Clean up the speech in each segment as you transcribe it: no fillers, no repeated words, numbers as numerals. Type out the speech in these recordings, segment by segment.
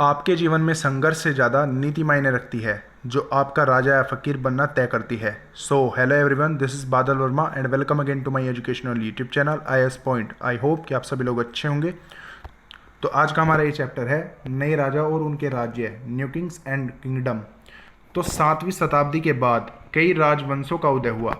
आपके जीवन में संघर्ष से ज़्यादा नीति मायने रखती है, जो आपका राजा या फ़कीर बनना तय करती है। So hello everyone, this is Badal Verma and welcome again to my educational YouTube channel IAS point. I hope कि आप सभी लोग अच्छे होंगे। तो आज का हमारा ये चैप्टर है नए राजा और उनके राज्य, न्यू किंग्स एंड किंगडम। तो 7वीं शताब्दी के बाद कई राजवंशों का उदय हुआ।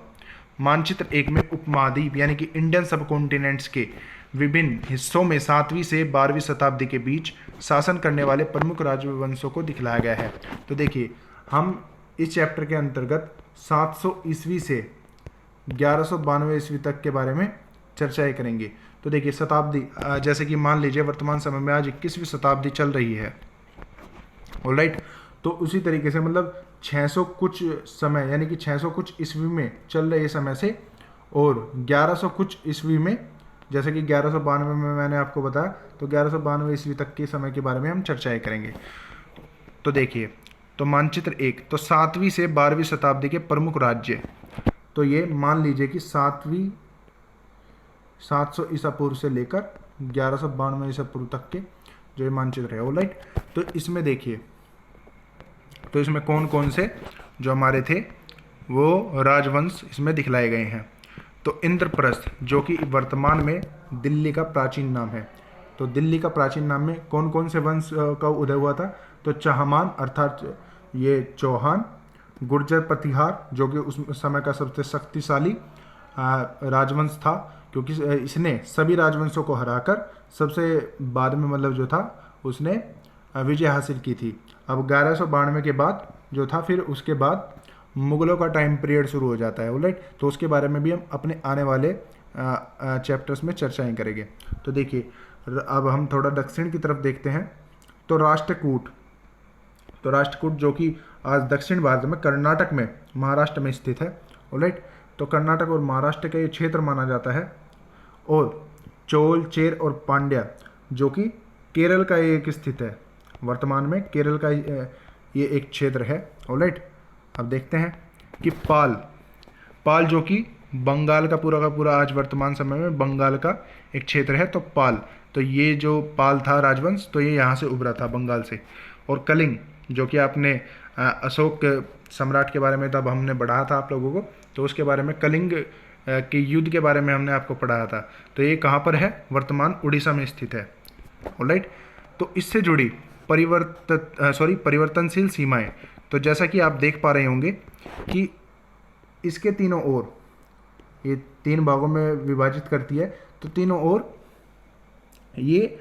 मानचित्र एक में उपमहाद्वीप यानी कि इंडियन सब कॉन्टिनेंट्स के विभिन्न हिस्सों में 7वीं से 12वीं शताब्दी के बीच शासन करने वाले प्रमुख राजवंशों को दिखलाया गया है। तो देखिए, हम इस चैप्टर के अंतर्गत 700 ईस्वी से 1192 ईस्वी तक के बारे में चर्चाएं करेंगे। तो देखिए, शताब्दी जैसे कि मान लीजिए वर्तमान समय में आज 21वीं शताब्दी चल रही है, ऑलराइट। तो उसी तरीके से मतलब 600 कुछ समय यानी कि 600 कुछ ईस्वी में चल रहे समय से और 1100 कुछ ईस्वी में, जैसे कि 1192 में मैंने आपको बताया, तो 1192 ईस्वी तक के समय के बारे में हम चर्चाएं करेंगे। तो देखिए, तो मानचित्र एक, तो 7वीं से 12वीं शताब्दी के प्रमुख राज्य। तो ये मान लीजिए कि 700 ईसा पूर्व से लेकर 1192 ईसा पूर्व तक के जो ये मानचित्र है, ऑलराइट। तो इसमें देखिए, तो इसमें कौन कौन से जो हमारे थे वो राजवंश इसमें दिखलाए गए हैं। तो इंद्रप्रस्थ, जो कि वर्तमान में दिल्ली का प्राचीन नाम है। तो दिल्ली का प्राचीन नाम में कौन कौन से वंश का उदय हुआ था? तो चहमान अर्थात ये चौहान, गुर्जर प्रतिहार जो कि उस समय का सबसे शक्तिशाली राजवंश था, क्योंकि इसने सभी राजवंशों को हराकर सबसे बाद में मतलब जो था उसने विजय हासिल की थी। अब 1192 के बाद जो था, फिर उसके बाद मुगलों का टाइम पीरियड शुरू हो जाता है, ऑलराइट। तो उसके बारे में भी हम अपने आने वाले चैप्टर्स में चर्चाएं करेंगे। तो देखिए, अब हम थोड़ा दक्षिण की तरफ देखते हैं। तो राष्ट्रकूट, तो राष्ट्रकूट जो कि आज दक्षिण भारत में कर्नाटक में, महाराष्ट्र में स्थित है, ऑलराइट। तो कर्नाटक और महाराष्ट्र का ये क्षेत्र माना जाता है। और चोल, चेर और पांड्या जो कि केरल का एक स्थित है, वर्तमान में केरल का ये एक क्षेत्र है, ऑलराइट। अब देखते हैं कि पाल जो कि बंगाल का पूरा आज वर्तमान समय में बंगाल का एक क्षेत्र है। तो पाल, तो ये जो पाल था राजवंश, तो ये यहाँ से उभरा था बंगाल से। और कलिंग, जो कि आपने अशोक सम्राट के बारे में तब हमने पढ़ा था आप लोगों को, तो उसके बारे में कलिंग के युद्ध के बारे में हमने आपको पढ़ाया था। तो ये कहाँ पर है? वर्तमान उड़ीसा में स्थित है, ऑलराइट। तो इससे जुड़ी परिवर्तनशील सीमाएं, तो जैसा कि आप देख पा रहे होंगे कि इसके तीनों ओर, ये 3 भागों में विभाजित करती है, तो तीनों ओर ये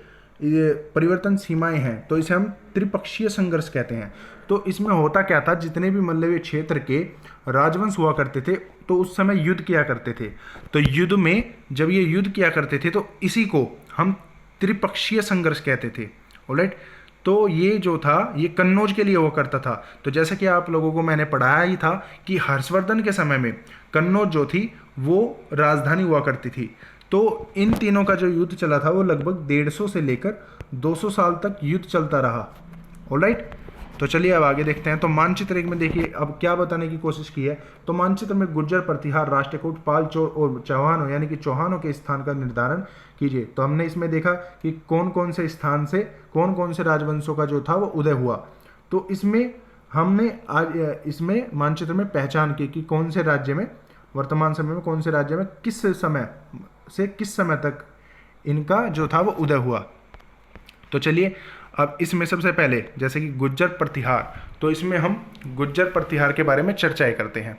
परिवर्तन सीमाएं हैं। तो इसे हम त्रिपक्षीय संघर्ष कहते हैं। तो इसमें होता क्या था, जितने भी मतलब ये क्षेत्र के राजवंश हुआ करते थे, तो उस समय युद्ध किया करते थे। तो युद्ध में जब ये युद्ध किया करते थे, तो इसी को हम त्रिपक्षीय संघर्ष कहते थे, ऑलराइट। तो ये जो था, ये कन्नौज के लिए हुआ करता था। तो जैसे कि आप लोगों को मैंने पढ़ाया ही था कि हर्षवर्धन के समय में कन्नौज जो थी वो राजधानी हुआ करती थी। तो इन तीनों का जो युद्ध चला था वो लगभग 150 से लेकर 200 साल तक युद्ध चलता रहा, ऑलराइट। तो चलिए अब आगे देखते हैं। तो मानचित्र एक में देखिए, अब क्या बताने की कोशिश की है। तो मानचित्र में गुर्जर, प्रतिहार, राष्ट्रकूट, पाल, चोर और चौहानों यानी कि चौहानों के स्थान का निर्धारण कीजिए। तो हमने इसमें देखा कि कौन कौन से स्थान से कौन कौन से राजवंशों का जो था वो उदय हुआ। तो इसमें हमने आज इसमें मानचित्र में पहचान की कि कौन से राज्य में, वर्तमान समय में कौन से राज्य में किस समय से किस समय तक इनका जो था वो उदय हुआ। तो चलिए, अब इसमें सबसे पहले जैसे कि गुर्जर प्रतिहार, तो इसमें हम गुर्जर प्रतिहार के बारे में चर्चाएं करते हैं।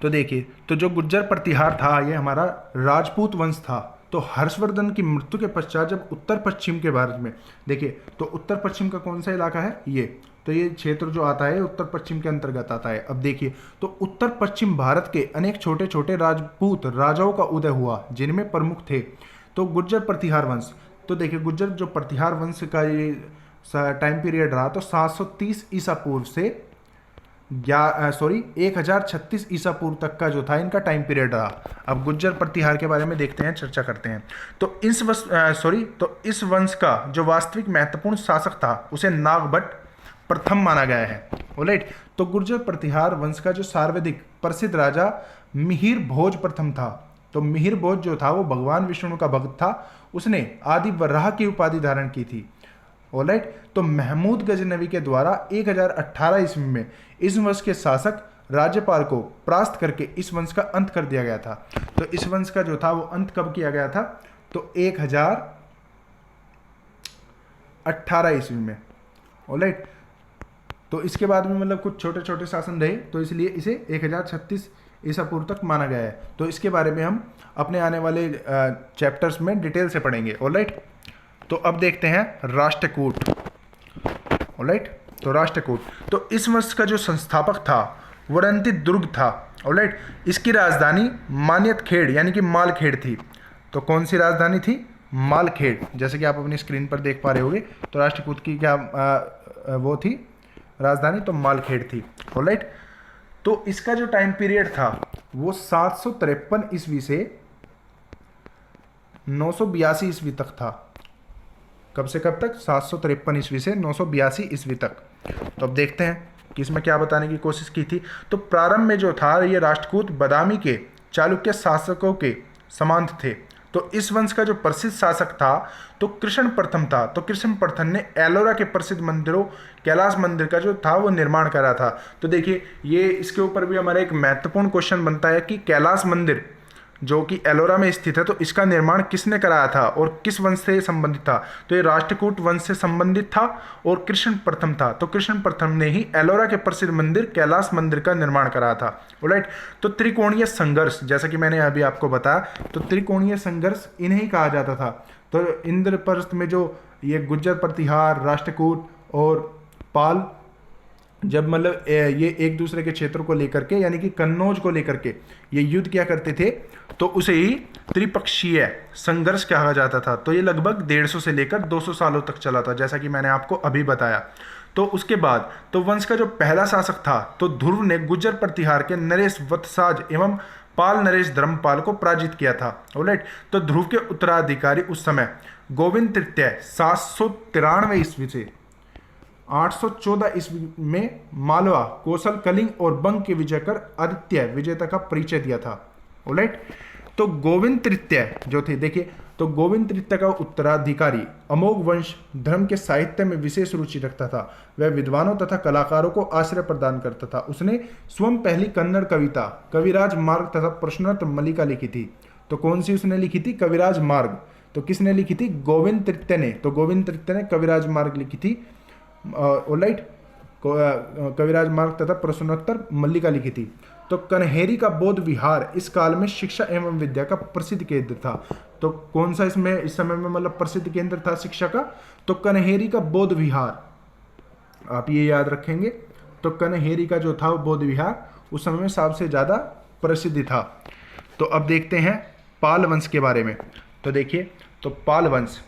तो देखिए, तो जो गुर्जर प्रतिहार था ये हमारा राजपूत वंश था। तो हर्षवर्धन की मृत्यु के पश्चात जब उत्तर पश्चिम के भारत में देखिए, तो उत्तर पश्चिम का कौन सा इलाका है ये, तो ये क्षेत्र जो आता है उत्तर पश्चिम के अंतर्गत आता है। अब देखिए, तो उत्तर पश्चिम भारत के अनेक छोटे छोटे राजपूत राजाओं का उदय हुआ, जिनमें प्रमुख थे तो गुर्जर प्रतिहार वंश। तो देखिए, गुर्जर जो प्रतिहार वंश का ये टाइम पीरियड रहा, तो 730 ईसा पूर्व से 1036 ईसा पूर्व तक का जो था इनका टाइम पीरियड रहा। अब गुर्जर प्रतिहार के बारे में देखते हैं, चर्चा करते हैं। तो इस वंश का जो वास्तविक महत्वपूर्ण शासक था उसे नागभट्ट प्रथम माना गया है, ऑलराइट। तो गुर्जर प्रतिहार वंश का जो सर्वाधिक प्रसिद्ध राजा मिहिर भोज प्रथम था। तो मिहिर भोज जो था वो भगवान विष्णु का भक्त था, उसने आदि वराह की उपाधि धारण की थी। ऑलराइट। तो महमूद गजनवी के द्वारा 1018 ईस्वी में इस वंश के शासक राज्यपाल को परास्त करके इस वंश का अंत कर दिया गया था। तो इस वंश का जो था वो अंत कब किया गया था? तो 1018 ईस्वी में, ऑलराइट। तो इसके बाद में मतलब कुछ छोटे छोटे शासन रहे, तो इसलिए इसे 1036 ईसा पूर्व तक माना गया है। तो इसके बारे में हम अपने आने वाले चैप्टर्स में डिटेल से पढ़ेंगे, ऑलराइट। तो अब देखते हैं राष्ट्रकूट, ऑलराइट। तो राष्ट्रकूट, तो इस वंश का जो संस्थापक था वरंती दुर्ग था, ऑलराइट। इसकी राजधानी मानियतखेड़ यानी कि मालखेड़ थी। तो कौन सी राजधानी थी? मालखेड़, जैसे कि आप अपनी स्क्रीन पर देख पा रहे होंगे। तो राष्ट्रकूट की क्या वो थी राजधानी? तो मालखेड़ थी, ऑलराइट। तो इसका जो टाइम पीरियड था वो 753 ईस्वी से 982 ईस्वी तक था। कब से कब तक? 753 ईस्वी से 982 ईस्वी तक। तो अब देखते हैं कि इसमें क्या बताने की कोशिश की थी। तो प्रारंभ में जो था ये राष्ट्रकूट बादामी के चालुक्य शासकों के समान थे। तो इस वंश का जो प्रसिद्ध शासक था तो कृष्ण प्रथम था। तो कृष्ण प्रथम ने एलोरा के प्रसिद्ध मंदिरों कैलाश मंदिर का जो था वो निर्माण करा था। तो देखिए ये इसके ऊपर भी हमारा एक महत्वपूर्ण क्वेश्चन बनता है कि कैलाश मंदिर जो कि एलोरा में स्थित है तो इसका निर्माण किसने कराया था और किस वंश से संबंधित था? तो ये राष्ट्रकूट वंश से संबंधित था और कृष्ण प्रथम था। तो कृष्ण प्रथम ने ही एलोरा के प्रसिद्ध मंदिर कैलाश मंदिर का निर्माण कराया था, ऑलराइट। तो त्रिकोणीय संघर्ष, जैसा कि मैंने अभी आपको बताया, तो त्रिकोणीय संघर्ष इन्हें कहा जाता था। तो इंद्रप्रस्थ में जो ये गुज्जर प्रतिहार, राष्ट्रकूट और पाल जब मतलब ये एक दूसरे के क्षेत्र को लेकर के यानी कि कन्नौज को लेकर के ये युद्ध क्या करते थे तो उसे ही त्रिपक्षीय संघर्ष कहा जाता था। तो ये लगभग 150 से लेकर 200 सालों तक चला था, जैसा कि मैंने आपको अभी बताया। तो उसके बाद तो वंश का जो पहला शासक था तो ध्रुव ने गुज्जर प्रतिहार के नरेश वत्साज एवं पाल नरेश धर्मपाल को पराजित किया था, ऑलराइट। तो ध्रुव के उत्तराधिकारी उस समय गोविंद तृतीय 793 ईस्वी से 814 ईस्वी में मालवा, कौशल, कलिंग और बंग के विजय कर आदित्य विजेता का परिचय दिया था, ऑलराइट। तो गोविंद तृतीय जो थे, देखिए, तो गोविंद तृतीय का उत्तराधिकारी अमोघ वंश धर्म के साहित्य में विशेष रुचि रखता था। वह विद्वानों तथा कलाकारों को आश्रय प्रदान करता था। उसने स्वयं पहली कन्नड़ कविता कविराज मार्ग तथा प्रश्नोत्तर मल्लिका लिखी थी। तो कौन सी उसने लिखी थी? कविराज मार्ग। तो किसने लिखी थी? गोविंद तृतीय ने। तो गोविंद तृतीय ने कविराज मार्ग लिखी थी, ऑलराइट। कविराज मार्ग तथा प्रश्नोत्तर मल्लिका लिखी थी। तो कन्हेरी का बौद्ध विहार इस काल में शिक्षा एवं विद्या का प्रसिद्ध केंद्र था। तो कौन सा इसमें इस समय में मतलब प्रसिद्ध केंद्र था शिक्षा का? तो कन्हेरी का बौद्ध विहार, आप ये याद रखेंगे। तो कन्हेरी का जो था वो बौद्ध विहार उस समय में सबसे ज्यादा प्रसिद्ध था। तो अब देखते हैं पाल वंश के बारे में। तो देखिए, तो पाल वंश,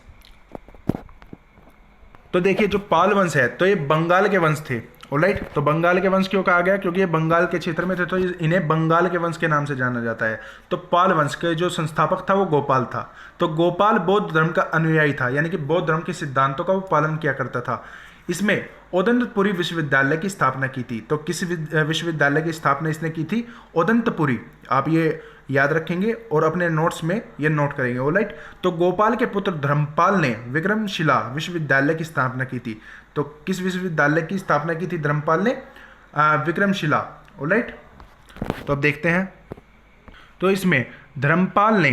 तो देखिए जो पाल वंश है तो ये बंगाल के वंश थे, ऑलराइट। तो बंगाल के वंश क्यों कहा गया? क्योंकि ये बंगाल के क्षेत्र में थे तो इन्हें बंगाल के वंश के नाम से जाना जाता है। तो पाल वंश के जो संस्थापक था वो गोपाल था। तो गोपाल बौद्ध धर्म का अनुयायी था, यानी कि बौद्ध धर्म के सिद्धांतों का वो पालन किया करता था। इसमें ओदंतपुरी विश्वविद्यालय की स्थापना की थी। तो किस विश्वविद्यालय की स्थापना इसने की थी? ओदंतपुरी, आप ये याद रखेंगे और अपने नोट्स में ये नोट करेंगे, ऑलराइट। तो गोपाल के पुत्र धर्मपाल ने विक्रमशिला विश्वविद्यालय की स्थापना की थी। तो किस विश्वविद्यालय की स्थापना की थी धर्मपाल ने? विक्रमशिला, ऑलराइट। तो अब देखते हैं, तो इसमें धर्मपाल ने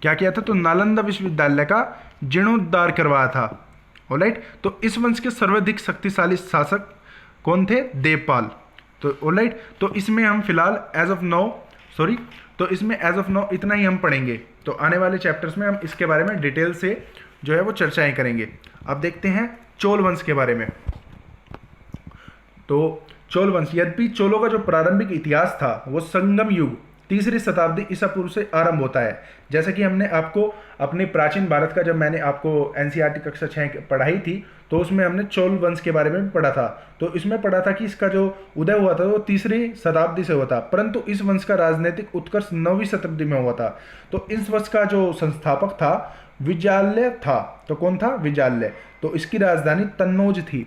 क्या किया था? तो नालंदा विश्वविद्यालय का जीर्णोद्धार करवाया था, ऑलराइट। तो इस वंश के सर्वाधिक शक्तिशाली शासक कौन थे? देवपाल। तो ऑलराइट, तो इसमें हम फिलहाल एज ऑफ नाउ इतना ही हम पढ़ेंगे। तो आने वाले चैप्टर्स में हम इसके बारे में डिटेल से जो है वो चर्चाएं करेंगे। अब देखते हैं चोल वंश के बारे में। तो चोल वंश, यद्यपि चोलों का जो प्रारंभिक इतिहास था वो संगम युग 3री शताब्दी ईसा पूर्व से आरंभ होता है। जैसे कि हमने आपको अपने प्राचीन भारत का, जब मैंने आपको एनसीईआरटी कक्षा 6 पढ़ाई थी तो उसमें हमने चोल वंश के बारे में भी पढ़ा था। तो इसमें पढ़ा था कि इसका जो उदय हुआ था वो 3री शताब्दी से हुआ था, परंतु इस वंश का राजनीतिक उत्कर्ष 9वीं शताब्दी में हुआ था। तो इस वंश का जो संस्थापक था विजाल्य था। तो कौन था? विजाल्य। तो इसकी राजधानी तन्नौज थी,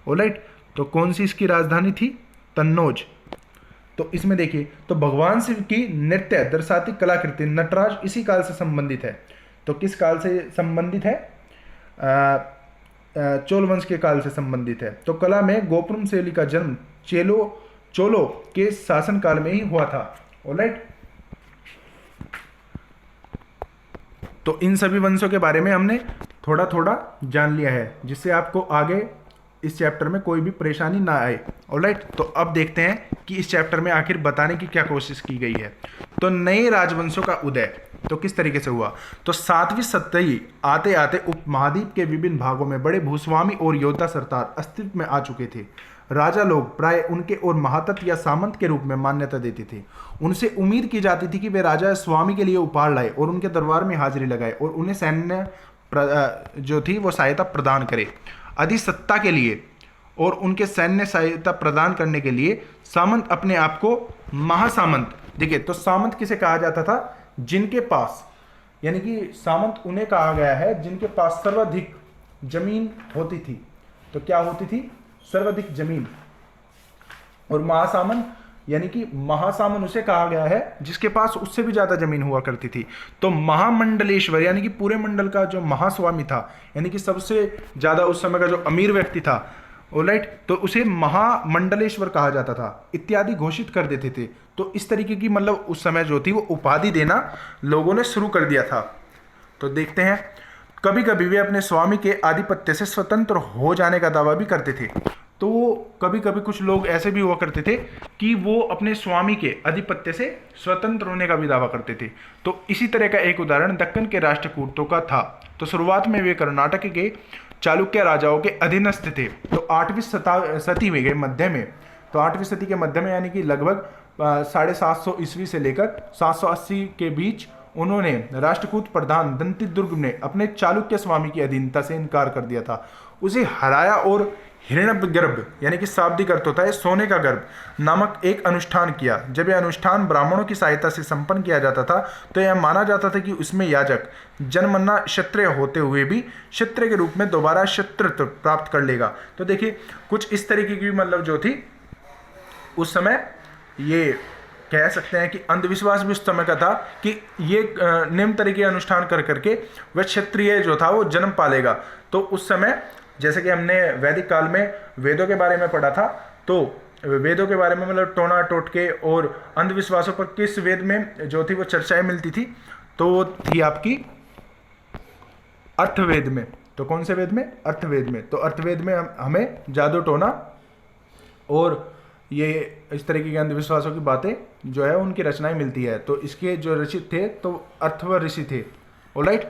ऑलराइट। तो कौन सी इसकी राजधानी थी? तन्नौज। तो इसमें देखिए, तो भगवान शिव की नृत्य दर्शाती कलाकृति नटराज इसी काल से संबंधित है। तो किस काल से संबंधित है? चोल वंश के काल से संबंधित है। तो कला में गोपुरम शैली का जन्म चोलों के शासन काल में ही हुआ था। ऑलराइट, तो इन सभी वंशों के बारे में हमने थोड़ा थोड़ा जान लिया है, जिससे आपको आगे इस चैप्टर में कोई भी परेशानी ना आए। ऑलराइट, तो अब देखते हैं कि इस चैप्टर में आखिर बताने की क्या कोशिश की गई है। तो नए राजवंशों का उदय तो किस तरीके से हुआ। तो 7वीं शताब्दी आते आते उपमहाद्वीप के विभिन्न भागों में बड़े भूस्वामी और योद्धा सरदार अस्तित्व में आ चुके थे। राजा लोग प्राय उनके और महातत्व या सामंत के रूप में मान्यता देते थे। उनसे उम्मीद की जाती थी कि वे राजा स्वामी के लिए उपहार लाए और उनके दरबार में हाजिरी लगाए और उन्हें सैन्य जो थी वो सहायता प्रदान करे। अधिसत्ता के लिए और उनके सैन्य सहायता प्रदान करने के लिए सामंत अपने आप को महासामंत, देखिए तो सामंत किसे कहा जाता था, जिनके पास, यानी कि सामंत उन्हें कहा गया है जिनके पास सर्वाधिक जमीन होती थी। तो क्या होती थी, सर्वाधिक जमीन। और महासामंत यानी कि महासामंत उसे कहा गया है जिसके पास उससे भी ज्यादा जमीन हुआ करती थी। तो महामंडलेश्वर यानी कि पूरे मंडल का जो महास्वामी था, यानी कि सबसे ज्यादा उस समय का जो अमीर व्यक्ति था, ऑलराइट, तो उसे महामंडलेश्वर कहा जाता था इत्यादि घोषित कर देते थे। तो इस तरीके की मतलब उस समय जो थी वो उपाधि देना लोगों ने शुरू कर दिया था। तो देखते हैं, कभी कभी वे अपने स्वामी के आधिपत्य से स्वतंत्र हो जाने का दावा भी करते थे। तो कभी कभी कुछ लोग ऐसे भी हुआ करते थे कि वो अपने स्वामी के आधिपत्य से स्वतंत्र होने का भी दावा करते थे। तो इसी तरह का एक उदाहरण दक्कन के राष्ट्रकूटों का था। तो शुरुआत में वे कर्नाटक के चालुक्य राजाओं के अधीनस्थ थे। तो 8वीं सदी में के मध्य में, तो 8वीं सदी के मध्य में यानी कि लगभग 750 ईस्वी से लेकर 780 के बीच उन्होंने राष्ट्रकूट प्रधान दंतिदुर्ग ने अपने चालुक्य स्वामी की अधीनता से इनकार कर दिया था। उसे हराया और हिरण्यगर्भ यानी कि शाब्दिक अर्थ होता है सोने का गर्भ नामक एक अनुष्ठान किया। जब यह अनुष्ठान ब्राह्मणों की सहायता से संपन्न किया जाता था तो यह माना जाता था कि उसमें याजक जन्मना क्षत्रिय होते हुए भी क्षत्रिय के रूप में दोबारा क्षत्रित्व प्राप्त कर लेगा। तो देखिए कुछ इस तरीके की मतलब जो थी उस समय, ये कह सकते हैं कि अंधविश्वास भी उस समय का था कि ये निम्न तरीके अनुष्ठान कर करके वह क्षत्रिय जो था वो जन्म पालेगा। तो उस समय जैसे कि हमने वैदिक काल में वेदों के बारे में पढ़ा था, तो वेदों के बारे में मतलब टोना टोटके और अंधविश्वासों पर किस वेद में जो थी वो चर्चाएं मिलती थी, तो वो थी आपकी अर्थवेद में। तो कौन से वेद में, अर्थवेद में। तो अर्थवेद में हमें जादू टोना और ये इस तरीके के अंधविश्वासों की बातें जो है उनकी रचनाएं मिलती है। तो इसके जो ऋषि थे तो अर्थव ऋषि थे। ऑलराइट,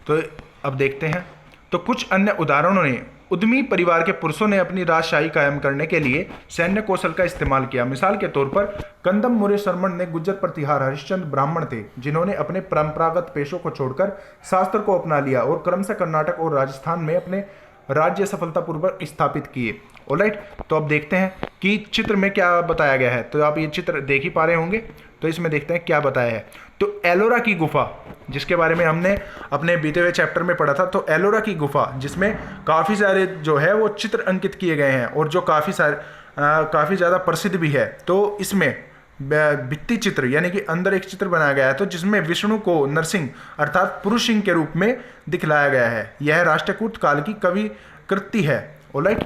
तो अब देखते हैं। तो कुछ अन्य उदाहरणों ने उद्यमी परिवार के पुरुषों ने अपनी राजशाही कायम करने के लिए सैन्य कौशल का इस्तेमाल किया। मिसाल के तौर पर कंदम मुरे शर्मन ने गुज्जर प्रतिहार हरिश्चंद्र ब्राह्मण थे जिन्होंने अपने परंपरागत पेशों को छोड़कर शास्त्र को अपना लिया और क्रमशः कर्नाटक और राजस्थान में अपने राज्य सफलतापूर्वक स्थापित किए। ऑलराइट, तो अब देखते हैं कि चित्र में क्या बताया गया है। तो आप ये चित्र देख ही पा रहे होंगे, तो इसमें देखते हैं क्या बताया है। तो एलोरा की गुफा, जिसके बारे में हमने अपने बीते हुए चैप्टर में पढ़ा था, तो एलोरा की गुफा जिसमें काफ़ी सारे जो है वो चित्र अंकित किए गए हैं और जो काफ़ी ज़्यादा प्रसिद्ध भी है। तो इसमें भित्ति चित्र यानी कि अंदर एक चित्र बनाया गया है तो जिसमें विष्णु को नरसिंह अर्थात पुरुष सिंह के रूप में दिखलाया गया है। यह राष्ट्रकूट काल की कवि कृति है। ऑलराइट,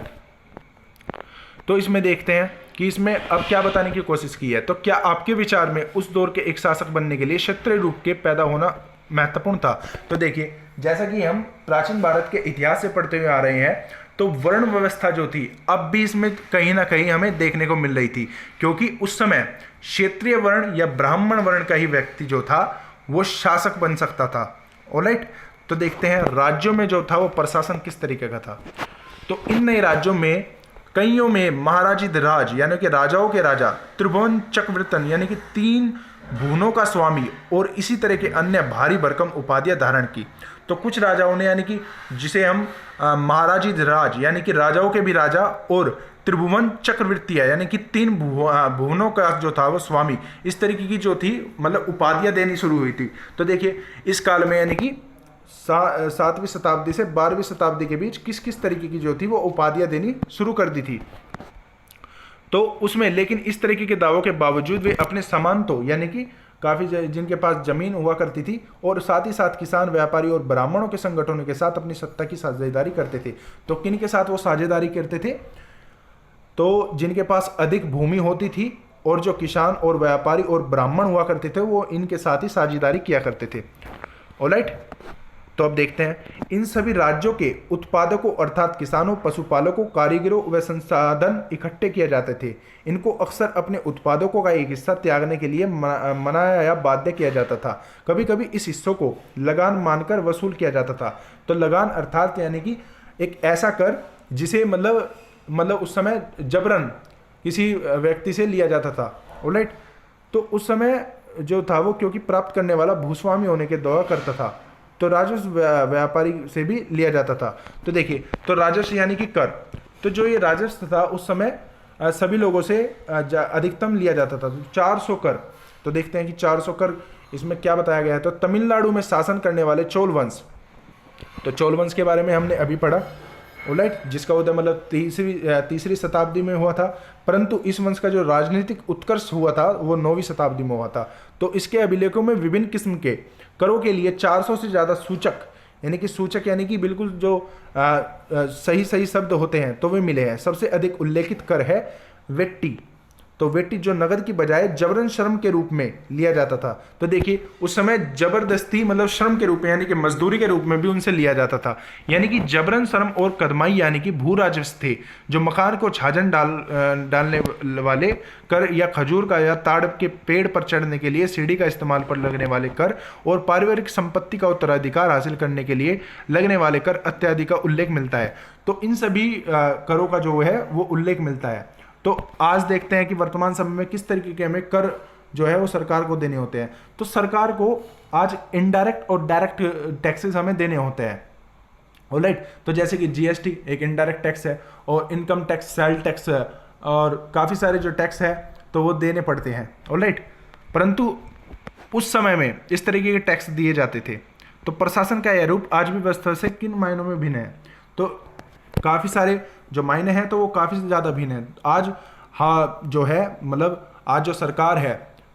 तो इसमें देखते हैं कि इसमें अब क्या बताने की कोशिश की है। तो क्या आपके विचार में उस दौर के एक शासक बनने के लिए क्षत्रिय रूप के पैदा होना महत्वपूर्ण था? तो देखिए, जैसा कि हम प्राचीन भारत के इतिहास से पढ़ते हुए आ रहे हैं, तो वर्ण व्यवस्था जो थी अब भी इसमें कहीं ना कहीं हमें देखने को मिल रही थी, क्योंकि उस समय क्षेत्रीय वर्ण या ब्राह्मण वर्ण का ही व्यक्ति जो था वो शासक बन सकता था। ऑलराइट, तो देखते हैं राज्यों में जो था वो प्रशासन किस तरीके का था। तो इन नए राज्यों में कईयों में महाराजाधिराज यानी कि राजाओं के राजा, त्रिभुवन चक्रवर्तन यानी कि 3 भुवनों का स्वामी और इसी तरह के अन्य भारी भरकम उपाधियां धारण की। तो कुछ राजाओं ने यानी कि जिसे हम महाराजाधिराज यानी कि राजाओं के भी राजा और त्रिभुवन चक्रवर्ती यानी कि 3 भुवनों का जो था वो स्वामी, इस तरीके की जो थी मतलब उपाधियां देनी शुरू हुई थी। तो देखिए इस काल में यानी कि 7वीं शताब्दी से 12वीं शताब्दी के बीच किस किस तरीके की जो थी वो उपाधियां देनी शुरू कर दी थी। तो उसमें लेकिन इस तरीके के दावों के बावजूद वे अपने सामंतों यानी कि काफ़ी जिनके पास ज़मीन हुआ करती थी, और साथ ही साथ किसान, व्यापारी और ब्राह्मणों के संगठनों के साथ अपनी सत्ता की साझेदारी करते थे। तो किन के साथ वो साझेदारी करते थे? तो जिनके पास अधिक भूमि होती थी और जो किसान और व्यापारी और ब्राह्मण हुआ करते थे, वो इनके साथ ही साझेदारी किया करते थे। ऑलराइट, तो अब देखते हैं इन सभी राज्यों के उत्पादकों अर्थात किसानों, पशुपालकों, कारीगरों व संसाधन इकट्ठे किए जाते थे। इनको अक्सर अपने उत्पादकों का एक हिस्सा त्यागने के लिए मनाया या बाध्य किया जाता था। कभी कभी इस हिस्सों को लगान मानकर वसूल किया जाता था। तो लगान अर्थात यानी कि एक ऐसा कर जिसे मतलब उस समय जबरन किसी व्यक्ति से लिया जाता था। ऑलराइट, तो उस समय जो था वो क्योंकि प्राप्त करने वाला भूस्वामी होने के दावा करता था, तो राजस्व व्यापारी से भी लिया जाता था। तो देखिए, तो राजस्व यानी कि कर, तो जो ये राजस्व था उस समय सभी लोगों से अधिकतम लिया जाता था, 400 कर। तो देखते हैं कि 400 कर इसमें क्या बताया गया है। तो तमिलनाडु में शासन करने वाले चोल वंश, तो चोल वंश के बारे में हमने अभी पढ़ा। ऑलराइट, जिसका उदय मतलब तीसरी शताब्दी में हुआ था, परंतु इस वंश का जो राजनीतिक उत्कर्ष हुआ था वो 9वीं शताब्दी में हुआ था। तो इसके अभिलेखों में विभिन्न किस्म के करों के लिए 400 से ज़्यादा सूचक यानी कि बिल्कुल जो सही शब्द होते हैं तो वे मिले हैं। सबसे अधिक उल्लेखित कर है वेट्टी। तो वेट्टी जो नगद की बजाय जबरन श्रम के रूप में लिया जाता था। तो देखिए, उस समय जबरदस्ती मतलब श्रम के रूप में यानी कि मजदूरी के रूप में भी उनसे लिया जाता था। यानी कि जबरन श्रम और कदमाई यानी कि भू राजस्व थे, जो मकान को छाजन डालने वाले कर, या खजूर का या ताड़ के पेड़ पर चढ़ने के लिए सीढ़ी का इस्तेमाल पर लगने वाले कर, और पारिवारिक संपत्ति का उत्तराधिकार हासिल करने के लिए लगने वाले कर इत्यादि का उल्लेख मिलता है। तो इन सभी करों का जो है वो उल्लेख मिलता है। तो आज देखते हैं कि वर्तमान समय में किस तरीके के हमें कर जो है वो सरकार को देने होते हैं। तो सरकार को आज इनडायरेक्ट और डायरेक्ट टैक्सेस हमें देने होते हैं। ऑलराइट, तो जैसे कि जीएसटी एक इनडायरेक्ट टैक्स है, और इनकम टैक्स, सेल टैक्स है, और काफ़ी सारे जो टैक्स है तो वो देने पड़ते हैं। ऑलराइट, परंतु उस समय में इस तरीके के टैक्स दिए जाते थे। तो प्रशासन का यह रूप आज भी व्यवस्था से किन मायनों में भिन्न है? तो काफ़ी सारे जो मायने हैं तो वो काफ़ी ज़्यादा भिन्न है। आज जो है मतलब आज जो सरकार है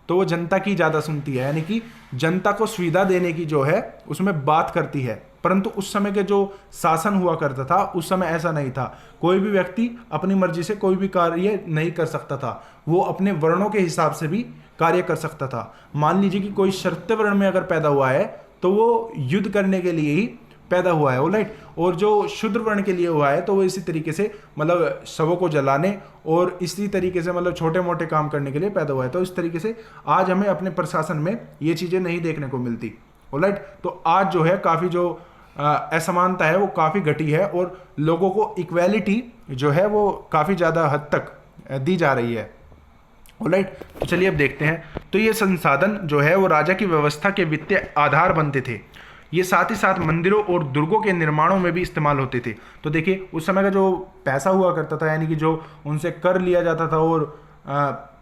तो वो जनता की ज़्यादा सुनती है, यानी कि जनता को सुविधा देने की जो है उसमें बात करती है। परंतु उस समय के जो शासन हुआ करता था उस समय ऐसा नहीं था। कोई भी व्यक्ति अपनी मर्जी से कोई भी कार्य नहीं कर सकता था, वो अपने वर्णों के हिसाब से भी कार्य कर सकता था। मान लीजिए कि कोई क्षत्रिय वर्ण में अगर पैदा हुआ है तो वो युद्ध करने के लिए ही पैदा हुआ है। ऑलराइट, और जो शूद्र वर्ण के लिए हुआ है तो वो इसी तरीके से मतलब शवों को जलाने और इसी तरीके से मतलब छोटे मोटे काम करने के लिए पैदा हुआ है। तो इस तरीके से आज हमें अपने प्रशासन में ये चीज़ें नहीं देखने को मिलती। ऑलराइट, तो आज जो है काफ़ी जो असमानता है वो काफ़ी घटी है, और लोगों को इक्वालिटी जो है वो काफ़ी ज़्यादा हद तक दी जा रही है। ऑलराइट, तो चलिए अब देखते हैं। तो ये संसाधन जो है वो राजा की व्यवस्था के वित्तीय आधार बनते थे। ये साथ ही साथ मंदिरों और दुर्गों के निर्माणों में भी इस्तेमाल होते थे। तो देखिए, उस समय का जो पैसा हुआ करता था, यानी कि जो उनसे कर लिया जाता था और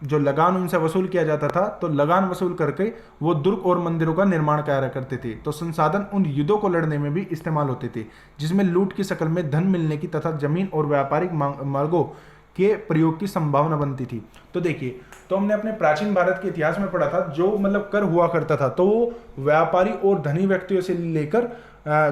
जो लगान उनसे वसूल किया जाता था, तो लगान वसूल करके वो दुर्ग और मंदिरों का निर्माण कार्य करते थे। तो संसाधन उन युद्धों को लड़ने में भी इस्तेमाल होते थे, जिसमें लूट की शक्ल में धन मिलने की तथा जमीन और व्यापारिक मार्गों के प्रयोग की संभावना बनती थी। तो देखिए, तो हमने अपने प्राचीन भारत के इतिहास में पढ़ा था, जो मतलब कर हुआ करता था तो वो व्यापारी और धनी व्यक्तियों से लेकर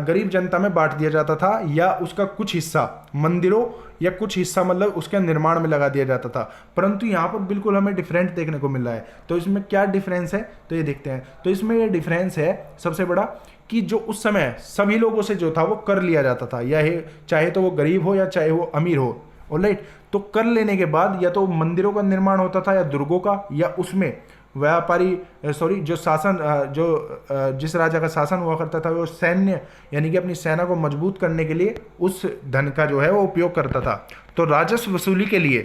गरीब जनता में बांट दिया जाता था, या उसका कुछ हिस्सा मंदिरों या कुछ हिस्सा मतलब उसके निर्माण में लगा दिया जाता था। परंतु यहाँ पर बिल्कुल हमें डिफरेंट देखने को मिल रहा है। तो इसमें क्या डिफरेंस है तो ये देखते हैं। तो इसमें ये डिफरेंस है सबसे बड़ा कि जो उस समय सभी लोगों से जो था वो कर लिया जाता था, या चाहे तो वो गरीब हो या चाहे वो अमीर हो। ऑलराइट, तो कर लेने के बाद या तो मंदिरों का निर्माण होता था या दुर्गों का, या उसमें जो शासन जिस राजा का शासन हुआ करता था वो सैन्य यानी कि अपनी सेना को मजबूत करने के लिए उस धन का जो है वो उपयोग करता था। तो राजस्व वसूली के लिए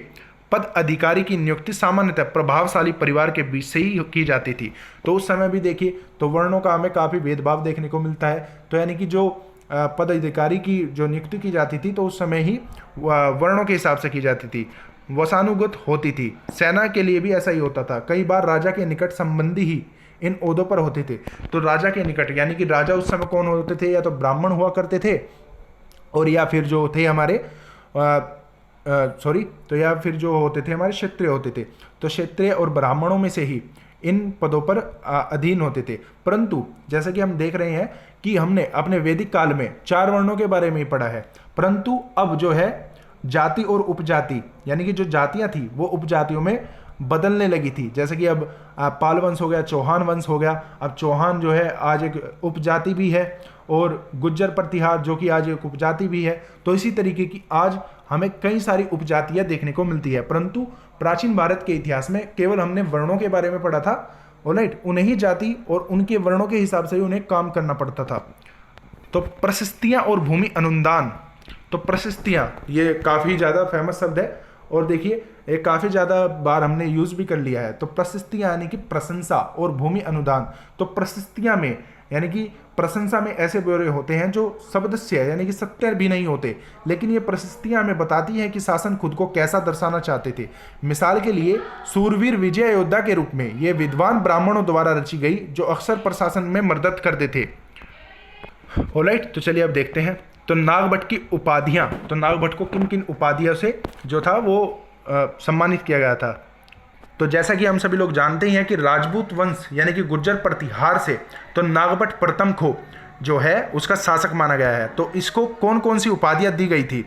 पद अधिकारी की नियुक्ति सामान्यतः प्रभावशाली परिवार के बीच से ही की जाती थी। तो उस समय भी देखिए तो वर्णों का हमें काफ़ी भेदभाव देखने को मिलता है। तो यानी कि जो पद अधिकारी की जो नियुक्ति की जाती थी तो उस समय ही वर्णों के हिसाब से की जाती थी, वंशानुगत होती थी। सेना के लिए भी ऐसा ही होता था। कई बार राजा के निकट संबंधी ही इन ओहदों पर होते थे। तो राजा के निकट यानी कि राजा उस समय कौन होते थे, या तो ब्राह्मण हुआ करते थे, और या फिर जो थे हमारे तो या फिर जो होते थे हमारे क्षत्रिय होते थे। तो क्षत्रिय और ब्राह्मणों में से ही इन पदों पर अधीन होते थे। परंतु जैसा कि हम देख रहे हैं कि हमने अपने वैदिक काल में 4 वर्णों के बारे में ही पढ़ा है, परंतु अब जो है जाति और उपजाति यानी कि जो जातियां थी वो उपजातियों में बदलने लगी थी। जैसे कि अब पाल वंश हो गया, चौहान वंश हो गया। अब चौहान जो है आज एक उपजाति भी है और गुज्जर प्रतिहार जो कि आज एक उपजाति भी है। तो इसी तरीके की आज हमें कई सारी उपजातियां देखने को मिलती है, परंतु प्राचीन भारत के इतिहास में केवल हमने वर्णों के बारे में पढ़ा था। ऑलराइट, उन्हें ही जाति और उनके वर्णों के हिसाब से ही उन्हें काम करना पड़ता था। तो प्रशस्तियां और भूमि अनुदान, तो प्रशस्तियां ये काफ़ी ज़्यादा फेमस शब्द है और देखिए ये काफ़ी ज़्यादा बार हमने यूज़ भी कर लिया है। तो प्रशस्तियां यानी कि प्रशंसा और भूमि अनुदान। तो प्रशस्तियां में यानी कि प्रशंसा में ऐसे ब्यौरे होते हैं जो शब्दस्य यानी कि सत्य भी नहीं होते, लेकिन ये प्रशस्तियां हमें बताती हैं कि शासन खुद को कैसा दर्शाना चाहते थे। मिसाल के लिए सूरवीर विजय योद्धा के रूप में ये विद्वान ब्राह्मणों द्वारा रची गई जो अक्सर प्रशासन में मदद करते थे। ऑलराइट, तो चलिए अब देखते हैं। तो नागभट्ट की उपाधियां, तो नागभट्ट को किन किन उपाधियों से जो था वो सम्मानित किया गया था। तो जैसा कि हम सभी लोग जानते ही हैं कि राजपूत वंश यानी कि गुर्जर प्रतिहार से तो नागभट्ट प्रथम को जो है उसका शासक माना गया है। तो इसको कौन कौन सी उपाधियां दी गई थी?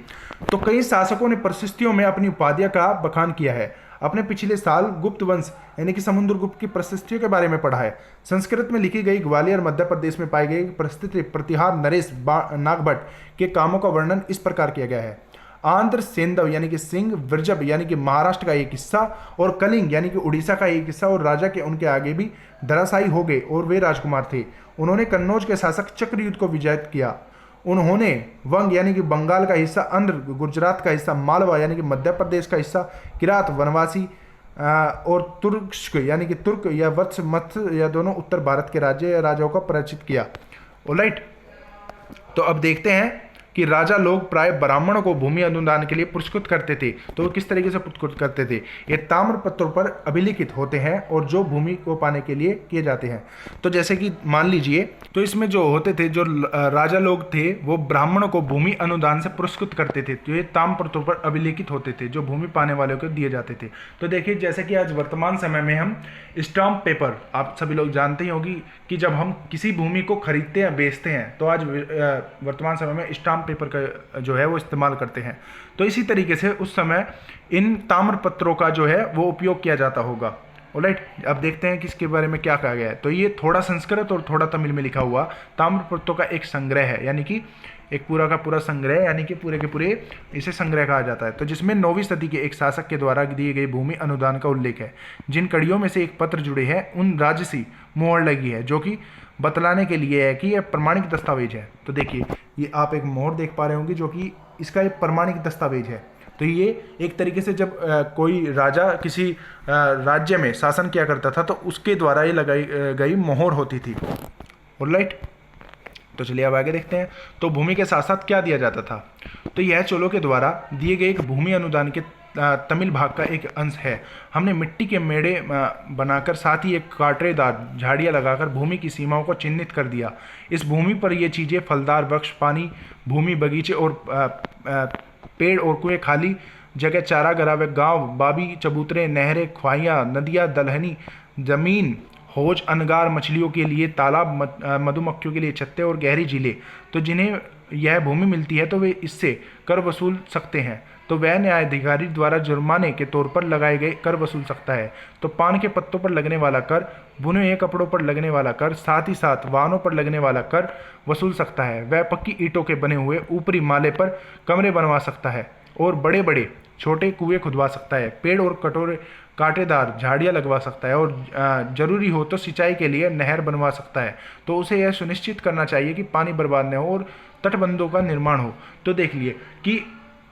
तो कई शासकों ने प्रशस्तियों में अपनी उपाधियां का बखान किया है। अपने पिछले साल गुप्त वंश यानी कि समुद्रगुप्त की प्रशस्तियों के बारे में पढ़ा है। संस्कृत में लिखी गई ग्वालियर मध्य प्रदेश में पाई गई प्रस्तुति प्रतिहार नरेश नागभट्ट के कामों का वर्णन इस प्रकार किया गया है। आंध्र सेंधव यानी कि सिंह, विरजब यानी कि महाराष्ट्र का एक हिस्सा और कलिंग यानी कि उड़ीसा का एक हिस्सा और राजा के उनके आगे भी धराशायी हो गए और वे राजकुमार थे। उन्होंने कन्नौज के शासक चक्रयुद्ध को विजय किया। उन्होंने वंग यानी कि बंगाल का हिस्सा, आंध्र गुजरात का हिस्सा, मालवा यानी कि मध्य प्रदेश का हिस्सा, किरात वनवासी और तुर्क यानी कि तुर्क या वत्स मत्स्य या दोनों उत्तर भारत के राज्य या राजाओं को परिचित किया। ऑलराइट, तो अब देखते हैं कि राजा लोग प्राय ब्राह्मणों को भूमि अनुदान के लिए पुरस्कृत करते थे। तो वो किस तरीके से पुरस्कृत करते थे? ये ताम्र पत्रों पर अभिलिखित होते हैं और जो भूमि को पाने के लिए किए जाते हैं। तो जैसे कि मान लीजिए, तो इसमें जो होते थे, जो राजा लोग थे वो ब्राह्मणों को भूमि अनुदान से पुरस्कृत करते थे। तो ये ताम्र पत्रों पर अभिलिखित होते थे जो भूमि पाने वालों को दिए जाते थे। तो देखिए, जैसे कि आज वर्तमान समय में हम स्टाम्प पेपर, आप सभी लोग जानते ही होगी कि जब हम किसी भूमि को खरीदते हैं, बेचते हैं, तो आज वर्तमान समय में स्टाम्प पेपर का जो है वो इस्तेमाल करते हैं। तो इसी तरीके से उस समय इन ताम्र पत्रों का जो है वो उपयोग किया जाता होगा। ऑलराइट, अब देखते हैं कि इसके बारे में क्या कहा गया है। तो ये थोड़ा संस्कृत और थोड़ा तमिल में लिखा हुआ ताम्र पत्रों का एक संग्रह है, यानी कि एक पूरा का पूरा संग्रह, यानी कि पूरे के पूरे इसे संग्रह कहा जाता है। तो जिसमें 9वीं सदी के एक शासक के द्वारा दिए गए भूमि अनुदान का उल्लेख है। जिन कड़ियों में से एक पत्र जुड़े हैं उन राजसी मोहर लगी है, जो कि बतलाने के लिए है कि यह प्रमाणिक दस्तावेज है। तो देखिए, ये आप एक मोहर देख पा रहे होंगे जो कि इसका एक प्रमाणिक दस्तावेज है। तो ये एक तरीके से जब कोई राजा किसी राज्य में शासन किया करता था तो उसके द्वारा ये लगाई गई मोहर होती थी। ऑलराइट, तो चलिए अब आगे देखते हैं। तो भूमि के साथ साथ क्या दिया जाता था? तो यह चोलों के द्वारा दिए गए एक भूमि अनुदान के तमिल भाग का एक अंश है। हमने मिट्टी के मेड़े बनाकर साथ ही एक कांटेदार झाड़ियाँ लगाकर भूमि की सीमाओं को चिन्हित कर दिया। इस भूमि पर ये चीज़ें फलदार वृक्ष, पानी भूमि, बगीचे और पेड़ और कुएं, खाली जगह, चारागाह, गांव, बाबी, चबूतरे, नहरें, ख्वाइयाँ, नदियाँ, दलहनी जमीन, हौज, अनगार, मछलियों के लिए तालाब, मधुमक्खियों के लिए छत्ते और गहरी झीलें। तो जिन्हें यह भूमि मिलती है तो वे इससे कर वसूल सकते हैं। तो वह न्यायाधिकारी द्वारा जुर्माने के तौर पर लगाए गए कर वसूल सकता है। तो पान के पत्तों पर लगने वाला कर, बुने हुए कपड़ों पर लगने वाला कर, साथ ही साथ वाहनों पर लगने वाला कर वसूल सकता है। वह पक्की ईंटों के बने हुए ऊपरी माले पर कमरे बनवा सकता है और बड़े बड़े छोटे कुएं खुदवा सकता है। पेड़ और कटोरे कांटेदार झाड़ियाँ लगवा सकता है और जरूरी हो तो सिंचाई के लिए नहर बनवा सकता है। तो उसे यह सुनिश्चित करना चाहिए कि पानी बर्बाद न हो और तटबंधों का निर्माण हो। तो देख लिए कि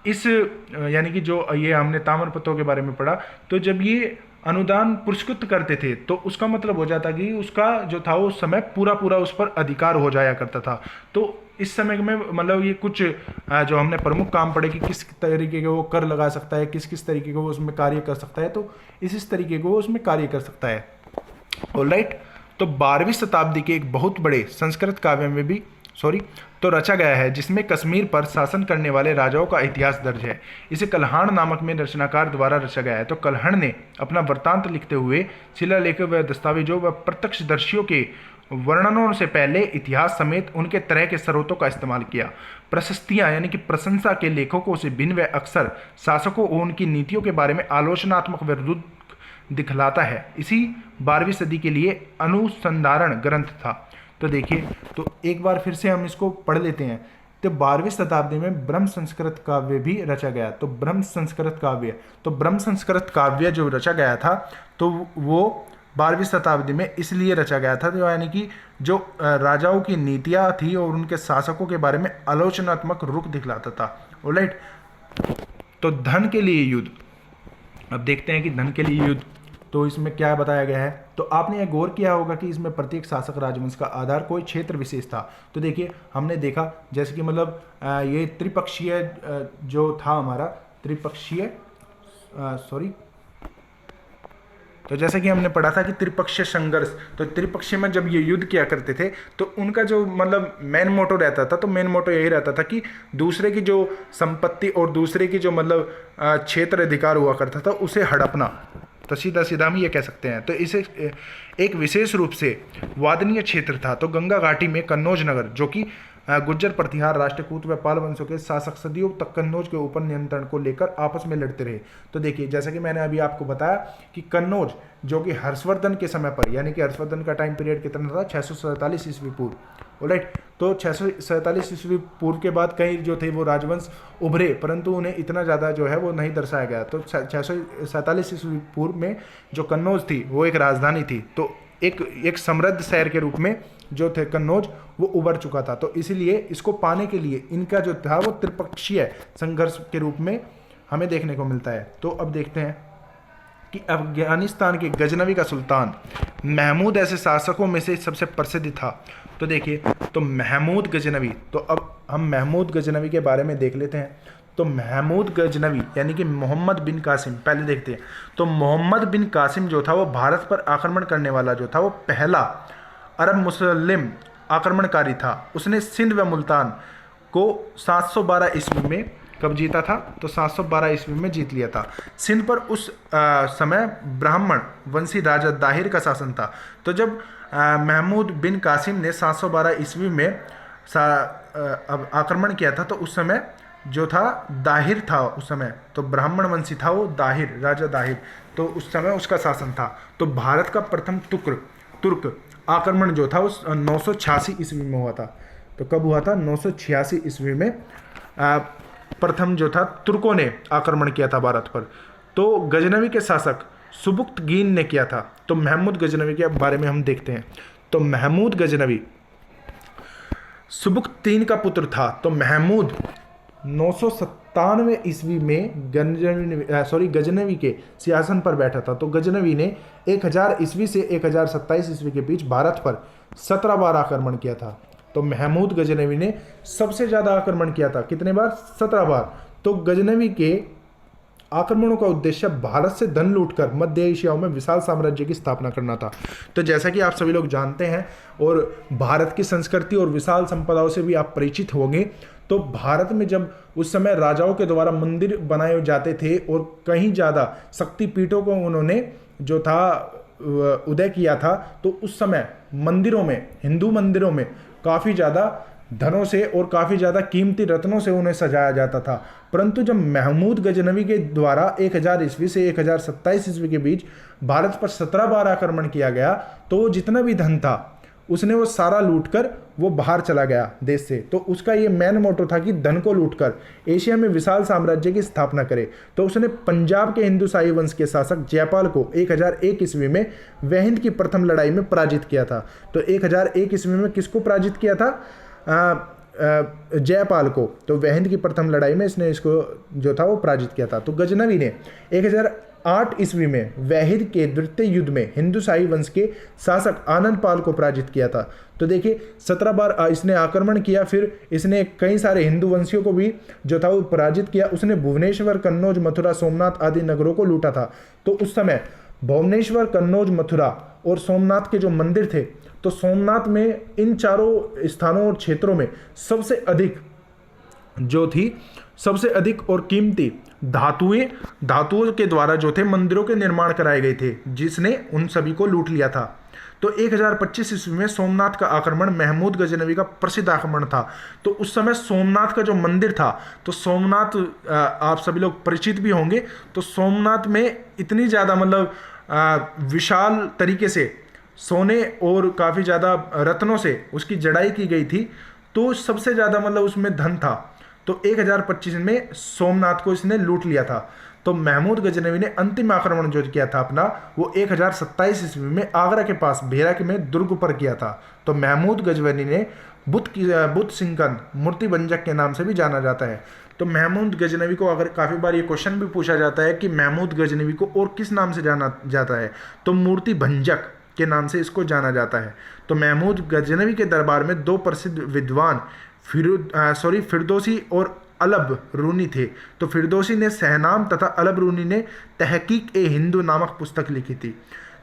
इस यानी कि जो ये हमने ताम्र पत्रों के बारे में पढ़ा, तो जब ये अनुदान पुरस्कृत करते थे तो उसका मतलब हो जाता कि उसका जो था उस समय पूरा पूरा उस पर अधिकार हो जाया करता था। तो इस समय में मतलब ये कुछ जो हमने प्रमुख काम पढ़े कि किस तरीके के वो कर लगा सकता है, किस किस तरीके को वो उसमें कार्य कर सकता है, तो इस तरीके को वो उसमें कार्य कर सकता है। ऑलराइट, तो 12वीं शताब्दी के एक बहुत बड़े संस्कृत काव्य में भी तो रचा गया है, जिसमें कश्मीर पर शासन करने वाले राजाओं का इतिहास दर्ज है। इसे कल्हण नामक में रचनाकार द्वारा रचा गया है। तो कल्हण ने अपना वृत्तांत लिखते हुए शिलालेखों व दस्तावेजों व प्रत्यक्षदर्शियों के वर्णनों से पहले इतिहास समेत उनके तरह के स्रोतों का इस्तेमाल किया। प्रशस्तियां यानी कि प्रशंसा के लेखकों से भिन्न व अक्सर शासकों और उनकी नीतियों के बारे में आलोचनात्मक व रुद्ध दिखलाता है। इसी 12वीं सदी के लिए अनुसंधारण ग्रंथ था। तो देखिए, तो एक बार फिर से हम इसको पढ़ लेते हैं। तो 12वीं शताब्दी में ब्रह्म संस्कृत काव्य भी रचा गया। तो ब्रह्म संस्कृत काव्य जो रचा गया था, तो वो 12वीं शताब्दी में इसलिए रचा गया था, तो यानी कि जो राजाओं की नीतियाँ थी और उनके शासकों के बारे में आलोचनात्मक रुख दिखलाता था। ऑलराइट, तो धन के लिए युद्ध। अब देखते हैं कि धन के लिए युद्ध, तो इसमें क्या बताया गया है। तो आपने ये गौर किया होगा कि इसमें प्रत्येक शासक राजवंश का आधार कोई क्षेत्र विशेष था। तो देखिए, हमने देखा जैसे कि मतलब ये त्रिपक्षीय जो था हमारा त्रिपक्षीय तो जैसे कि हमने पढ़ा था कि त्रिपक्षीय संघर्ष, तो त्रिपक्षीय में जब ये युद्ध किया करते थे तो उनका जो मतलब मेन मोटो रहता था, तो मेन मोटो यही रहता था कि दूसरे की जो संपत्ति और दूसरे की जो मतलब क्षेत्र अधिकार हुआ करता था उसे हड़पना। तो सीधा सीधा हम ये कह सकते हैं। तो इसे एक विशेष रूप से वादनीय क्षेत्र था। तो गंगा घाटी में कन्नौज नगर, जो कि गुज्जर, प्रतिहार, राष्ट्रकूट व पाल वंशों के शासक सदियों तक कन्नौज के ऊपर नियंत्रण को लेकर आपस में लड़ते रहे। तो देखिए, जैसा कि मैंने अभी आपको बताया कि कन्नौज जो कि हर्षवर्धन के समय पर, यानी कि हर्षवर्धन का टाइम पीरियड कितना था, 647 ईस्वी पूर्व। ऑलराइट, तो 647 ईस्वी पूर्व के बाद कई जो थे वो राजवंश उभरे, परंतु उन्हें इतना ज़्यादा जो है वो नहीं दर्शाया गया। तो 647 ईस्वी पूर्व में जो कन्नौज थी वो एक राजधानी थी। तो एक समृद्ध शहर के रूप में जो थे कन्नौज वो उभर चुका था। तो इसीलिए इसको पाने के लिए इनका जो था वो त्रिपक्षीय संघर्ष के रूप में हमें देखने को मिलता है। तो अब देखते हैं कि अफगानिस्तान के गजनवी का सुल्तान महमूद ऐसे शासकों में से सबसे प्रसिद्ध था। तो देखिए, तो महमूद गजनवी, तो अब हम महमूद गजनवी के बारे में देख लेते हैं। तो महमूद गजनवी यानी कि मोहम्मद बिन कासिम, पहले देखते हैं। तो मोहम्मद बिन कासिम जो था वो भारत पर आक्रमण करने वाला जो था वो पहला अरब मुस्लिम आक्रमणकारी था। उसने सिंध व मुल्तान को 712 ईस्वी में कब जीता था, तो 712 ईस्वी में जीत लिया था। सिंध पर उस समय ब्राह्मण वंशी राजा दाहिर का शासन था। तो जब महमूद बिन कासिम ने 712 ईस्वी में आक्रमण किया था, तो उस समय जो था दाहिर था उस समय, तो ब्राह्मण वंशी था वो दाहिर, राजा दाहिर, तो उस समय उसका शासन था। तो भारत का प्रथम तुर्क आक्रमण जो था उस 986 ईस्वी में हुआ था। तो कब हुआ था, 986 ईस्वी में प्रथम जो था तुर्कों ने आक्रमण किया था भारत पर। तो गजनवी के शासक सुबुक्तगीन ने किया था। तो महमूद गजनवी के बारे में हम देखते हैं। तो महमूद गजनवी सुबुक्तगीन का पुत्र था। तो महमूद 997 ईस्वी में गजनवी के सिंहासन पर बैठा था। तो गजनवी ने 1000 ईस्वी से 1027 ईस्वी के बीच भारत पर 17 बार आक्रमण किया था। तो महमूद गजनवी ने सबसे ज़्यादा आक्रमण किया था, कितने बार, 17 बार। तो गजनवी के आक्रमणों का उद्देश्य भारत से धन लूटकर मध्य एशिया में विशाल साम्राज्य की स्थापना करना था। तो जैसा कि आप सभी लोग जानते हैं और भारत की संस्कृति और विशाल संपदाओं से भी आप परिचित होंगे, तो भारत में जब उस समय राजाओं के द्वारा मंदिर बनाए जाते थे और कहीं ज़्यादा शक्तिपीठों को उन्होंने जो था उदय किया था, तो उस समय मंदिरों में, हिंदू मंदिरों में काफ़ी ज़्यादा धनों से और काफ़ी ज़्यादा कीमती रत्नों से उन्हें सजाया जाता था। परंतु जब महमूद गजनवी के द्वारा 1000 ईस्वी से 1027 ईस्वी के बीच भारत पर 17 बार आक्रमण किया गया, तो वो जितना भी धन था उसने वो सारा लूटकर वो बाहर चला गया देश से। तो उसका ये मेन मोटो था कि धन को लूटकर एशिया में विशाल साम्राज्य की स्थापना करे। तो उसने पंजाब के हिंदू शाही वंश के शासक जयपाल को 1001 ईस्वी में वहिंद की प्रथम लड़ाई में पराजित किया था। तो 1001 ईस्वी में किसको पराजित किया था, जयपाल को। तो वहिंद की प्रथम लड़ाई में इसने इसको जो था वो पराजित किया था। तो गजनवी ने 1008 ईस्वी में वहिंद के द्वितीय युद्ध में हिंदू शाही वंश के शासक आनंद पाल को पराजित किया था। तो देखिए 17 बार इसने आक्रमण किया, फिर इसने कई सारे हिंदू वंशियों को भी जो था वो पराजित किया। उसने भुवनेश्वर, कन्नौज, मथुरा, सोमनाथ आदि नगरों को लूटा था। तो उस समय भुवनेश्वर, कन्नौज, मथुरा और सोमनाथ के जो मंदिर थे, तो सोमनाथ में इन चारों स्थानों और क्षेत्रों में सबसे अधिक जो थी, सबसे अधिक और कीमती धातुओं के द्वारा जो थे मंदिरों के निर्माण कराए गए थे, जिसने उन सभी को लूट लिया था। तो 1025 ईस्वी में सोमनाथ का आक्रमण महमूद गजनवी का प्रसिद्ध आक्रमण था। तो उस समय सोमनाथ का जो मंदिर था, तो सोमनाथ आप सभी लोग परिचित भी होंगे, तो सोमनाथ में इतनी ज़्यादा मतलब विशाल तरीके से सोने और काफ़ी ज़्यादा रत्नों से उसकी जड़ाई की गई थी, तो सबसे ज़्यादा मतलब उसमें धन था। तो 1025 में सोमनाथ को इसने लूट लिया था। तो महमूद गजनवी ने अंतिम आक्रमण जो किया था अपना, वो 1027 ईस्वी में आगरा के पास भेरा में दुर्ग पर किया था। तो महमूद गजनवी ने बुद्ध सिंकन मूर्ति भंजक के नाम से भी जाना जाता है। तो महमूद गजनवी को अगर काफ़ी बार ये क्वेश्चन भी पूछा जाता है कि महमूद गजनवी को और किस नाम से जाना जाता है, तो मूर्ति भंजक के नाम से इसको जाना जाता है। तो महमूद गजनवी के दरबार में दो प्रसिद्ध विद्वान फिरदौसी और अलब रूनी थे। तो फिरदौसी ने सहनाम तथा अलब रूनी ने तहकीक ए हिंदू नामक पुस्तक लिखी थी।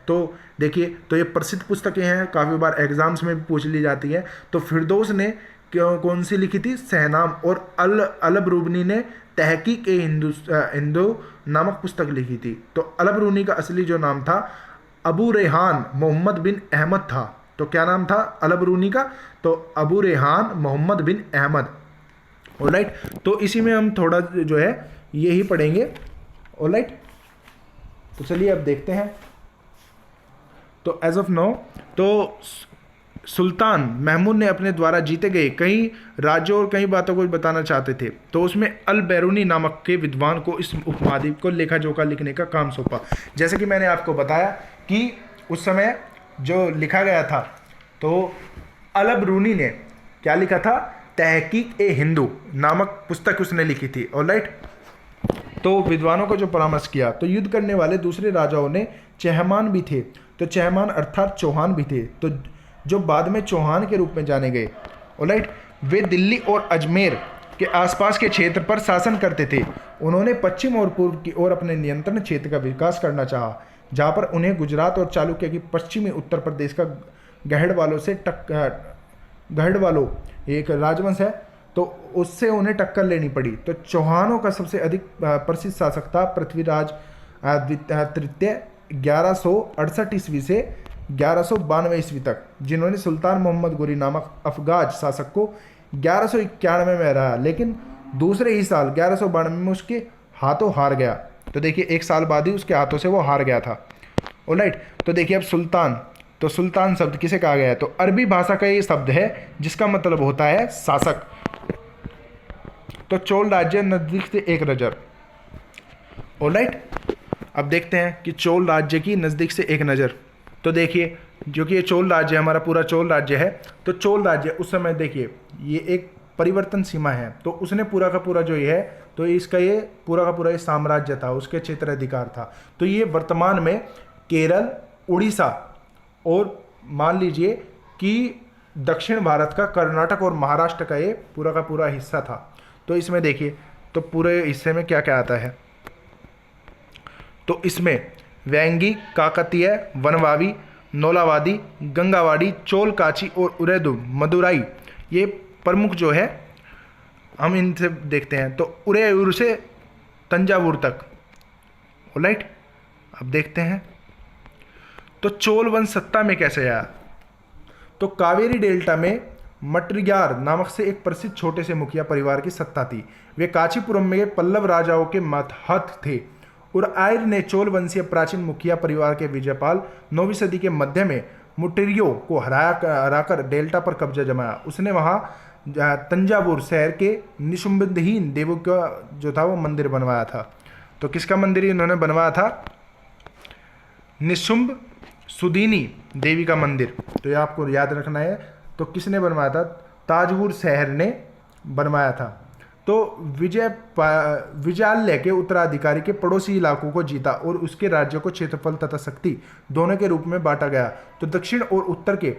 तो देखिए, तो ये प्रसिद्ध पुस्तकें हैं, काफ़ी बार एग्जाम्स में भी पूछ ली जाती है। तो फिरदौस ने कौन सी लिखी थी? सहनाम। और अलब रूनी ने तहकीक ए हिंदू नामक पुस्तक लिखी थी। तो अलब रूनी का असली जो नाम था अबू रेहान मोहम्मद बिन अहमद था। तो क्या नाम था अलब रूनी का? तो अबू रेहान मोहम्मद बिन अहमद। ऑलराइट, तो इसी में हम थोड़ा जो है यही पढ़ेंगे। ऑलराइट, तो चलिए अब देखते हैं। तो एज ऑफ नाउ, तो सुल्तान महमूद ने अपने द्वारा जीते गए कई राज्यों और कई बातों को बताना चाहते थे। तो उसमें अल बैरूनी नामक के विद्वान को इस उपमहाद्वीप को लेखा जोखा लिखने का काम सौंपा। जैसे कि मैंने आपको बताया कि उस समय जो लिखा गया था, तो अलब रूनी ने क्या लिखा था? तहकीक ए हिंदू नामक पुस्तक उसने लिखी थी। ऑलराइट, तो विद्वानों को जो परामर्श किया, तो युद्ध करने वाले दूसरे राजाओं ने चहमान भी थे। तो चहमान अर्थात चौहान भी थे, तो जो बाद में चौहान के रूप में जाने गए। ऑलराइट, वे दिल्ली और अजमेर के आसपास के क्षेत्र पर शासन करते थे। उन्होंने पश्चिम और पूर्व की ओर अपने नियंत्रण क्षेत्र का विकास करना चाहा, जहाँ पर उन्हें गुजरात और चालुक्य की पश्चिमी उत्तर प्रदेश का गहड़वालों एक राजवंश है, तो उससे उन्हें टक्कर लेनी पड़ी। तो चौहानों का सबसे अधिक प्रसिद्ध शासक था पृथ्वीराज तृतीय 1168 ईस्वी से 1192 ईस्वी तक, जिन्होंने सुल्तान मोहम्मद गोरी नामक अफगाज शासक को 1191 में हराया, लेकिन दूसरे ही साल 1192 में उसके हाथों हार गया। तो देखिए, एक साल बाद ही उसके हाथों से वो हार गया था। ऑलराइट, तो देखिए अब सुल्तान, तो सुल्तान शब्द किसे कहा गया है? तो अरबी भाषा का ये शब्द है जिसका मतलब होता है शासक। तो चोल राज्य नजदीक से एक नज़र। ऑलराइट, अब देखते हैं कि चोल राज्य की नज़दीक से एक नज़र। तो देखिए, जो कि ये चोल राज्य हमारा पूरा चोल राज्य है, तो चोल राज्य उस समय देखिए ये एक परिवर्तन सीमा है। तो उसने पूरा का पूरा जो ये है, तो इसका ये पूरा का पूरा ये साम्राज्य था, उसके क्षेत्राधिकार था। तो ये वर्तमान में केरल, उड़ीसा और मान लीजिए कि दक्षिण भारत का कर्नाटक और महाराष्ट्र का ये पूरा का पूरा हिस्सा था। तो इसमें देखिए, तो पूरे हिस्से में क्या क्या आता है? तो इसमें वेंगी, काकतीय, वनवावी, नौलावादी, गंगावाड़ी, चोल, काची और उरेदू मदुराई, ये प्रमुख जो है हम इनसे देखते हैं। तो उरेयूर से तंजावुर तक। ऑलराइट, अब देखते हैं तो चोल वंश सत्ता में कैसे आया। तो कावेरी डेल्टा में मट्रियार नामक से एक प्रसिद्ध छोटे से मुखिया परिवार की सत्ता थी। वे कांचीपुरम में पल्लव राजाओं के मतहत थे। और आयर ने चोल वंशीय प्राचीन मुखिया परिवार के विजयपाल 9वीं सदी के मध्य में मुट्टिरियों को हराकर डेल्टा पर कब्जा जमाया। उसने वहाँ तंजावुर शहर के निशुंभहीन देवों का जो था वो मंदिर बनवाया था। तो किसका मंदिर इन्होंने बनवाया था? निशुंभ सुदीनी देवी का मंदिर। तो ये आपको याद रखना है। तो किसने बनवाया था? ताजपुर शहर ने बनवाया था। तो विजयालय के उत्तराधिकारी के पड़ोसी इलाकों को जीता और उसके राज्यों को क्षेत्रफल तथा शक्ति दोनों के रूप में बांटा गया। तो दक्षिण और उत्तर के,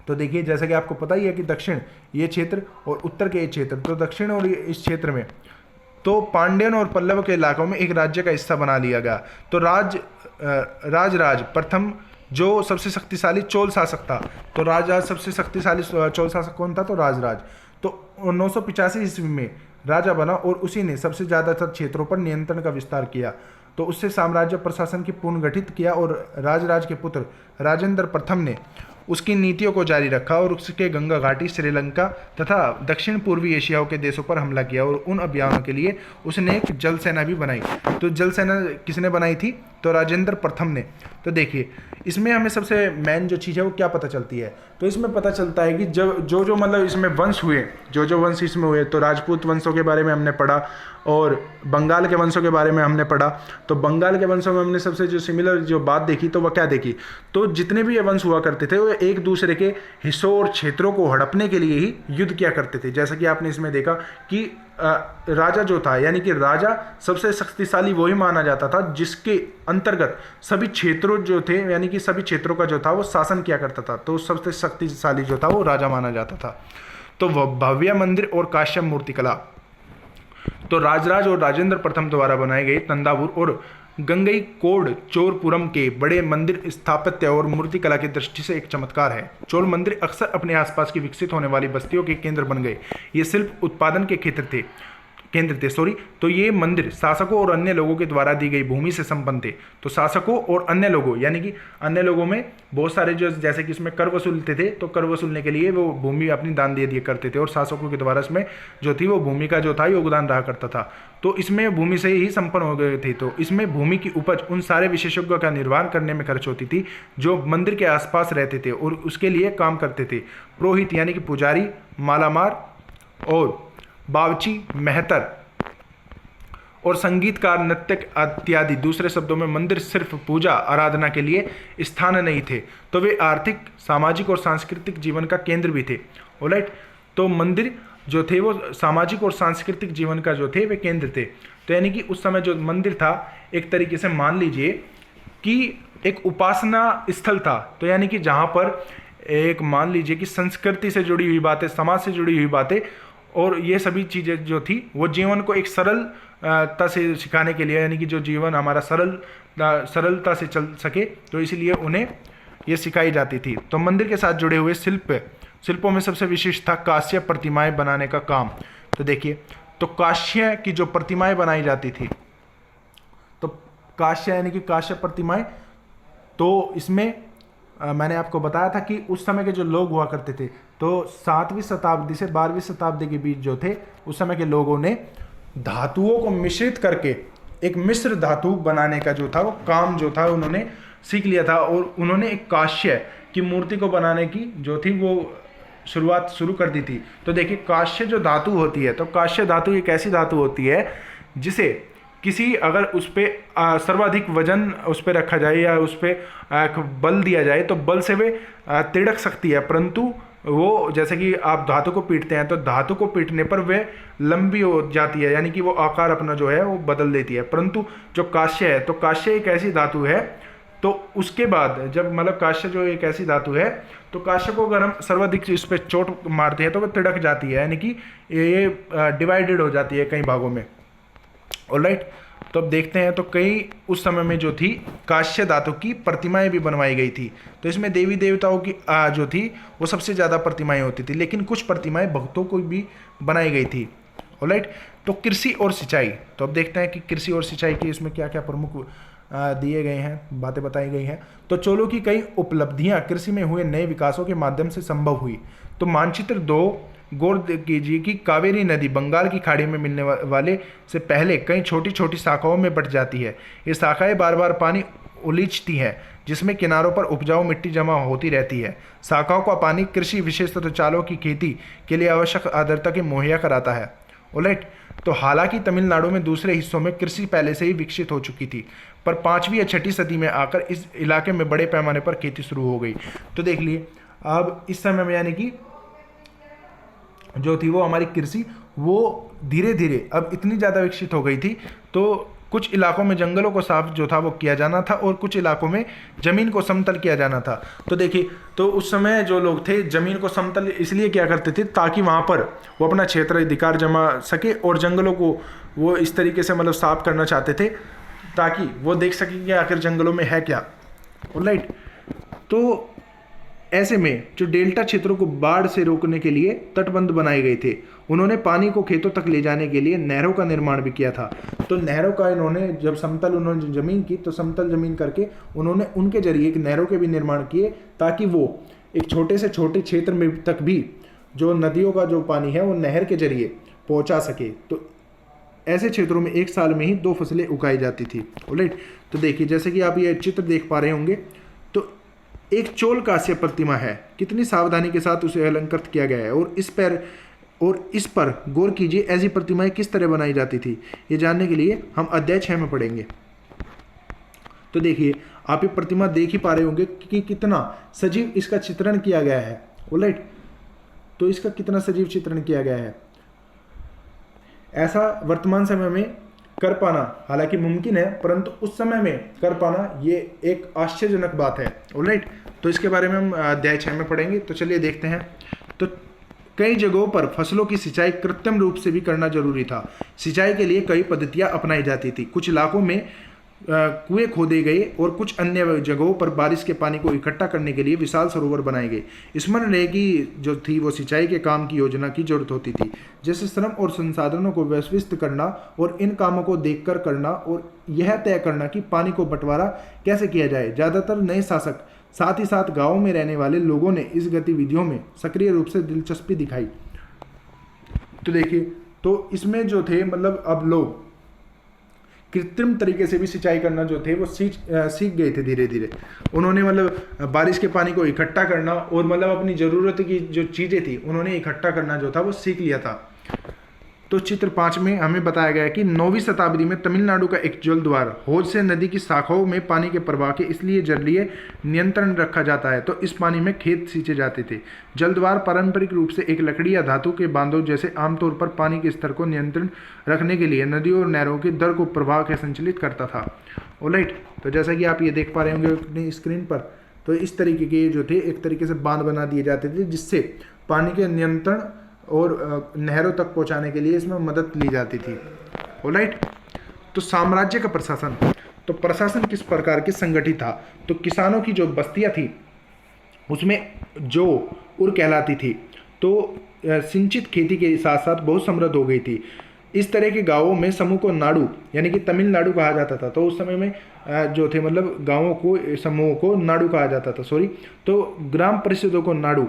तो देखिए जैसा कि आपको पता ही है कि दक्षिण ये क्षेत्र और उत्तर के ये क्षेत्र, तो दक्षिण और इस क्षेत्र में तो पांड्यन और पल्लव के इलाकों में एक राज्य का हिस्सा बना लिया गया। तो राज प्रथम जो सबसे शक्तिशाली चोल शासक था। तो राजराज सबसे शक्तिशाली चोल शासक कौन था? तो राजराज। तो 985 ईस्वी में राजा बना और उसी ने सबसे ज़्यादातर क्षेत्रों पर नियंत्रण का विस्तार किया। तो उससे साम्राज्य प्रशासन की पुनर्गठित किया और राजराज के पुत्र राजेंद्र प्रथम ने उसकी नीतियों को जारी रखा और उसके गंगा घाटी, श्रीलंका तथा दक्षिण पूर्वी एशियाओं के देशों पर हमला किया और उन अभियानों के लिए उसने एक जल सेना भी बनाई। तो जल सेना किसने बनाई थी? तो राजेंद्र प्रथम ने। तो देखिए इसमें हमें सबसे मेन जो चीज़ है वो क्या पता चलती है? तो इसमें पता चलता है कि जो मतलब इसमें वंश हुए, जो वंश इसमें हुए, तो राजपूत वंशों के बारे में हमने पढ़ा और बंगाल के वंशों के बारे में हमने पढ़ा। तो बंगाल के वंशों में हमने सबसे जो सिमिलर जो बात देखी तो वह क्या देखी? तो जितने भी ये वंश हुआ करते थे वो एक दूसरे के हिस्सों और क्षेत्रों को हड़पने के लिए ही युद्ध किया करते थे। जैसा कि आपने इसमें देखा कि राजा जो था, यानी कि राजा सबसे शक्तिशाली वही माना जाता था जिसके अंतर्गत सभी क्षेत्रों जो थे, यानी कि सभी क्षेत्रों का जो था वो शासन किया करता था। तो सबसे शक्तिशाली जो था वो राजा माना जाता था। तो भव्य मंदिर और काश्यप मूर्तिकला, तो राजराज और राजेंद्र प्रथम द्वारा बनाए गए तंजावुर और गंगईकोंड चोलपुरम के बड़े मंदिर स्थापत्य और मूर्तिकला की दृष्टि से एक चमत्कार है। चोल मंदिर अक्सर अपने आसपास की विकसित होने वाली बस्तियों के केंद्र बन गए। ये शिल्प उत्पादन के केंद्र थे। तो ये मंदिर शासकों और अन्य लोगों के द्वारा दी गई भूमि से संपन्न थे। तो शासकों और अन्य लोगों, यानी कि अन्य लोगों में बहुत सारे जो, जैसे कि इसमें कर वसूलते थे, तो कर वसूलने के लिए वो भूमि अपनी दान दे दिया करते थे और शासकों के द्वारा इसमें जो थी वो भूमि का जो था योगदान रहा करता था। तो इसमें भूमि से ही संपन्न हो गए थे। तो इसमें भूमि की उपज उन सारे विशेषज्ञों का निर्वहन करने में खर्च होती थी जो मंदिर के आसपास रहते थे और उसके लिए काम करते थे। पुरोहित यानी कि पुजारी, मालामार और बावची, मेहतर और संगीतकार, नृत्यक इत्यादि। दूसरे शब्दों में मंदिर सिर्फ पूजा आराधना के लिए स्थान नहीं थे, तो वे आर्थिक, सामाजिक और सांस्कृतिक जीवन का केंद्र भी थे। ऑलराइट, तो मंदिर जो थे वो सामाजिक और सांस्कृतिक जीवन का जो थे वे केंद्र थे। तो यानी कि उस समय जो मंदिर था एक तरीके से मान लीजिए कि एक उपासना स्थल था। तो यानी कि जहाँ पर एक मान लीजिए कि संस्कृति से जुड़ी हुई बातें, समाज से जुड़ी हुई बातें और ये सभी चीज़ें जो थी वो जीवन को एक सरलता से सिखाने के लिए, यानी कि जो जीवन हमारा सरलता से चल सके, तो इसीलिए उन्हें ये सिखाई जाती थी। तो मंदिर के साथ जुड़े हुए शिल्पों में सबसे विशिष्ट था कांस्य प्रतिमाएं बनाने का काम। तो देखिए, तो कांस्य की जो प्रतिमाएं बनाई जाती थी, तो कांस्य यानी कि कांस्य प्रतिमाएं, तो इसमें मैंने आपको बताया था कि उस समय के जो लोग हुआ करते थे, तो 7वीं शताब्दी से 12वीं शताब्दी के बीच जो थे उस समय के लोगों ने धातुओं को मिश्रित करके एक मिश्र धातु बनाने का जो था वो काम जो था उन्होंने सीख लिया था और उन्होंने एक कांस्य की मूर्ति को बनाने की जो थी वो शुरुआत शुरू कर दी थी। तो देखिए, कांस्य जो धातु होती है, तो कांस्य धातु एक ऐसी धातु होती है जिसे किसी अगर उस पर सर्वाधिक वजन उस पर रखा जाए या उस पर बल दिया जाए तो बल से वे तिड़क सकती है, परंतु वो जैसे कि आप धातु को पीटते हैं तो धातु को पीटने पर वे लंबी हो जाती है, यानी कि वो आकार अपना जो है वो बदल देती है। परंतु जो कांस्य है, तो कांस्य एक ऐसी धातु है, तो उसके बाद जब मतलब कांस्य जो एक ऐसी धातु है, तो कांस्य को अगर हम सर्वाधिक इस पर चोट मारते हैं तो वह तिड़क जाती है, यानी कि ये डिवाइडेड हो जाती है कई भागों में। ऑलराइट, तो अब देखते हैं, तो कई उस समय में जो थी कांस्य धातु की प्रतिमाएं भी बनवाई गई थी। तो इसमें देवी देवताओं की जो थी वो सबसे ज़्यादा प्रतिमाएं होती थी, लेकिन कुछ प्रतिमाएं भक्तों को भी बनाई गई थी। ऑलराइट, तो कृषि और सिंचाई, तो अब देखते हैं कि कृषि और सिंचाई की इसमें क्या क्या प्रमुख दिए गए हैं, बातें बताई गई हैं। तो चोलों की कई उपलब्धियां कृषि में हुए नए विकासों के माध्यम से संभव हुई। तो मानचित्र 2 गौर कीजिए कि कावेरी नदी बंगाल की खाड़ी में मिलने वाले से पहले कई छोटी छोटी शाखाओं में बट जाती है। ये शाखाएं बार बार पानी उलीचती हैं, जिसमें किनारों पर उपजाऊ मिट्टी जमा होती रहती है। शाखाओं का पानी कृषि, विशेषतः चावलों की खेती के लिए आवश्यक आर्द्रता के मुहैया कराता है। ऑलराइट, तो हालांकि तमिलनाडु में दूसरे हिस्सों में कृषि पहले से ही विकसित हो चुकी थी, पर 5वीं या 6वीं सदी में आकर इस इलाके में बड़े पैमाने पर खेती शुरू हो गई। तो देख लिए, अब इस समय में यानी कि जो थी वो हमारी कृषि वो धीरे धीरे अब इतनी ज़्यादा विकसित हो गई थी, तो कुछ इलाकों में जंगलों को साफ जो था वो किया जाना था और कुछ इलाकों में ज़मीन को समतल किया जाना था। तो देखिए, तो उस समय जो लोग थे ज़मीन को समतल इसलिए क्या करते थे ताकि वहाँ पर वो अपना क्षेत्र अधिकार जमा सके, और जंगलों को वो इस तरीके से मतलब साफ करना चाहते थे ताकि वो देख सके कि आखिर जंगलों में है क्या। ऑलराइट, तो ऐसे में जो डेल्टा क्षेत्रों को बाढ़ से रोकने के लिए तटबंध बनाए गए थे। उन्होंने पानी को खेतों तक ले जाने के लिए नहरों का निर्माण भी किया था। तो नहरों का इन्होंने जब समतल उन्होंने जमीन की तो समतल जमीन करके उन्होंने उनके जरिए एक नहरों के भी निर्माण किए, ताकि वो एक छोटे से छोटे क्षेत्र में तक भी जो नदियों का जो पानी है वो नहर के जरिए पहुंचा सके। तो ऐसे क्षेत्रों में एक साल में ही 2 फसलें उगाई जाती थी। ऑलराइट, तो देखिए जैसे कि आप ये चित्र देख पा रहे होंगे, तो एक चोल कांस्य प्रतिमा है, कितनी सावधानी के साथ उसे अलंकृत किया गया है। और इस पर गौर कीजिए, ऐसी प्रतिमाएं किस तरह बनाई जाती थी। ये जानने के लिए हम अध्याय 6 में पढ़ेंगे। तो देखिए आप ये प्रतिमा देख ही पा रहे होंगे कि कितना सजीव इसका चित्रण किया गया है। ऑलराइट, तो इसका कितना सजीव चित्रण किया गया है। ऐसा वर्तमान समय में कर पाना हालांकि मुमकिन है, परंतु उस समय में कर पाना ये एक आश्चर्यजनक बात है। ऑलराइट, तो इसके बारे में हम अध्याय 6 में पढ़ेंगे। तो चलिए देखते हैं। तो कई जगहों पर फसलों की सिंचाई कृत्रिम रूप से भी करना जरूरी था। सिंचाई के लिए कई पद्धतियां अपनाई जाती थी। कुछ इलाकों में कुएं खोदे गए और कुछ अन्य जगहों पर बारिश के पानी को इकट्ठा करने के लिए विशाल सरोवर बनाए गए। स्मरण रहे कि जो थी वो सिंचाई के काम की योजना की जरूरत होती थी, जैसे श्रम और संसाधनों को व्यवस्थित करना और इन कामों को देखकर करना और यह तय करना कि पानी को बंटवारा कैसे किया जाए। ज़्यादातर नए शासक साथ ही साथ गाँवों में रहने वाले लोगों ने इस गतिविधियों में सक्रिय रूप से दिलचस्पी दिखाई। तो देखिए, तो इसमें जो थे मतलब अब लोग कृत्रिम तरीके से भी सिंचाई करना जो थे वो सीख गए थे धीरे धीरे। उन्होंने मतलब बारिश के पानी को इकट्ठा करना और मतलब अपनी ज़रूरत की जो चीज़ें थी उन्होंने इकट्ठा करना जो था वो सीख लिया था। तो चित्र 5 में हमें बताया गया है कि 9वीं शताब्दी में तमिलनाडु का एक जल द्वार हौज से नदी की शाखाओं में पानी के प्रवाह के इसलिए जलीय नियंत्रण रखा जाता है, तो इस पानी में खेत सींचे जाते थे। जल द्वार पारंपरिक रूप से एक लकड़ी या धातु के बांधों जैसे आमतौर पर पानी के स्तर को नियंत्रण रखने के लिए नदियों और नहरों के दर को प्रवाह के संचालित करता था। ऑलराइट, तो जैसा कि आप ये देख पा रहे होंगे अपनी स्क्रीन पर, तो इस तरीके के जो थे एक तरीके से बांध बना दिए जाते थे जिससे पानी के नियंत्रण और नहरों तक पहुंचाने के लिए इसमें मदद ली जाती थी। ऑलराइट, तो साम्राज्य का प्रशासन, तो प्रशासन किस प्रकार के संगठित था। तो किसानों की जो बस्तियां थी उसमें जो उर कहलाती थी, तो सिंचित खेती के साथ साथ बहुत समृद्ध हो गई थी। इस तरह के गांवों में समूह को नाडु यानी कि तमिलनाडु कहा जाता था। तो उस समय में जो थे मतलब गांवों को समूह को नाडु कहा जाता था, तो ग्राम परिषदों को नाडु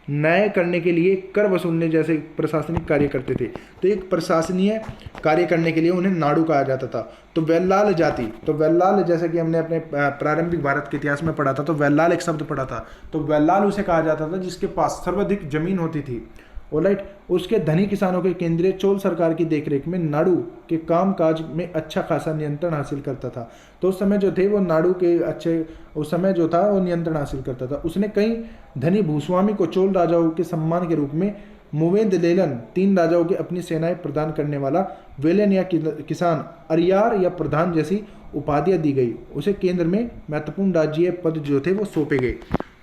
न्याय करने के लिए कर वसूलने जैसे प्रशासनिक कार्य करते थे। तो एक प्रशासनीय कार्य करने के लिए उन्हें नाडु कहा जाता था। तो वेल्लाल जाति, तो वेल्लाल जैसा कि हमने अपने प्रारंभिक भारत के इतिहास में पढ़ा था, तो वेल्लाल एक शब्द पढ़ा था। तो वेल्लाल उसे कहा जाता था जिसके पास सर्वाधिक जमीन होती थी। ऑलराइट, उसके धनी किसानों के केंद्रीय चोल सरकार की देखरेख में नाडु के कामकाज में अच्छा खासा नियंत्रण हासिल करता था। तो उस समय जो थे वो नाडु के उस समय जो था वो नियंत्रण हासिल करता था। उसने कई धनी भूस्वामी को चोल राजाओं के सम्मान के रूप में मुवेंदलेलन 3 राजाओं के अपनी सेनाएं प्रदान करने वाला वेलन या किसान अरियार या प्रधान जैसी उपाधियां दी गई। उसे केंद्र में महत्वपूर्ण राज्य पद जो थे वो सौंपे गए।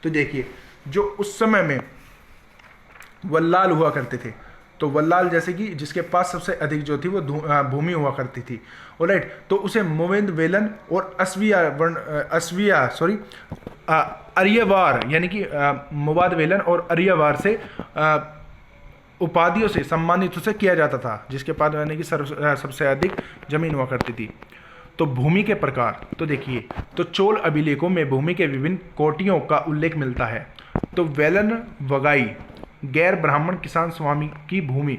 तो देखिए, जो उस समय में वल्लाल हुआ करते थे, तो वल्लाल जैसे कि जिसके पास सबसे अधिक जो थी वो भूमि हुआ करती थी। ऑलराइट, तो उसे मोवेंद वेलन और अरियवार यानी कि मुवाद वेलन और अरियवार से उपाधियों से सम्मानित उसे किया जाता था, जिसके पास यानी कि सबसे अधिक जमीन हुआ करती थी। तो भूमि के प्रकार, तो देखिए, तो चोल अभिलेखों में भूमि के विभिन्न कोटियों का उल्लेख मिलता है। तो वेलन वगाई गैर ब्राह्मण किसान स्वामी की भूमि।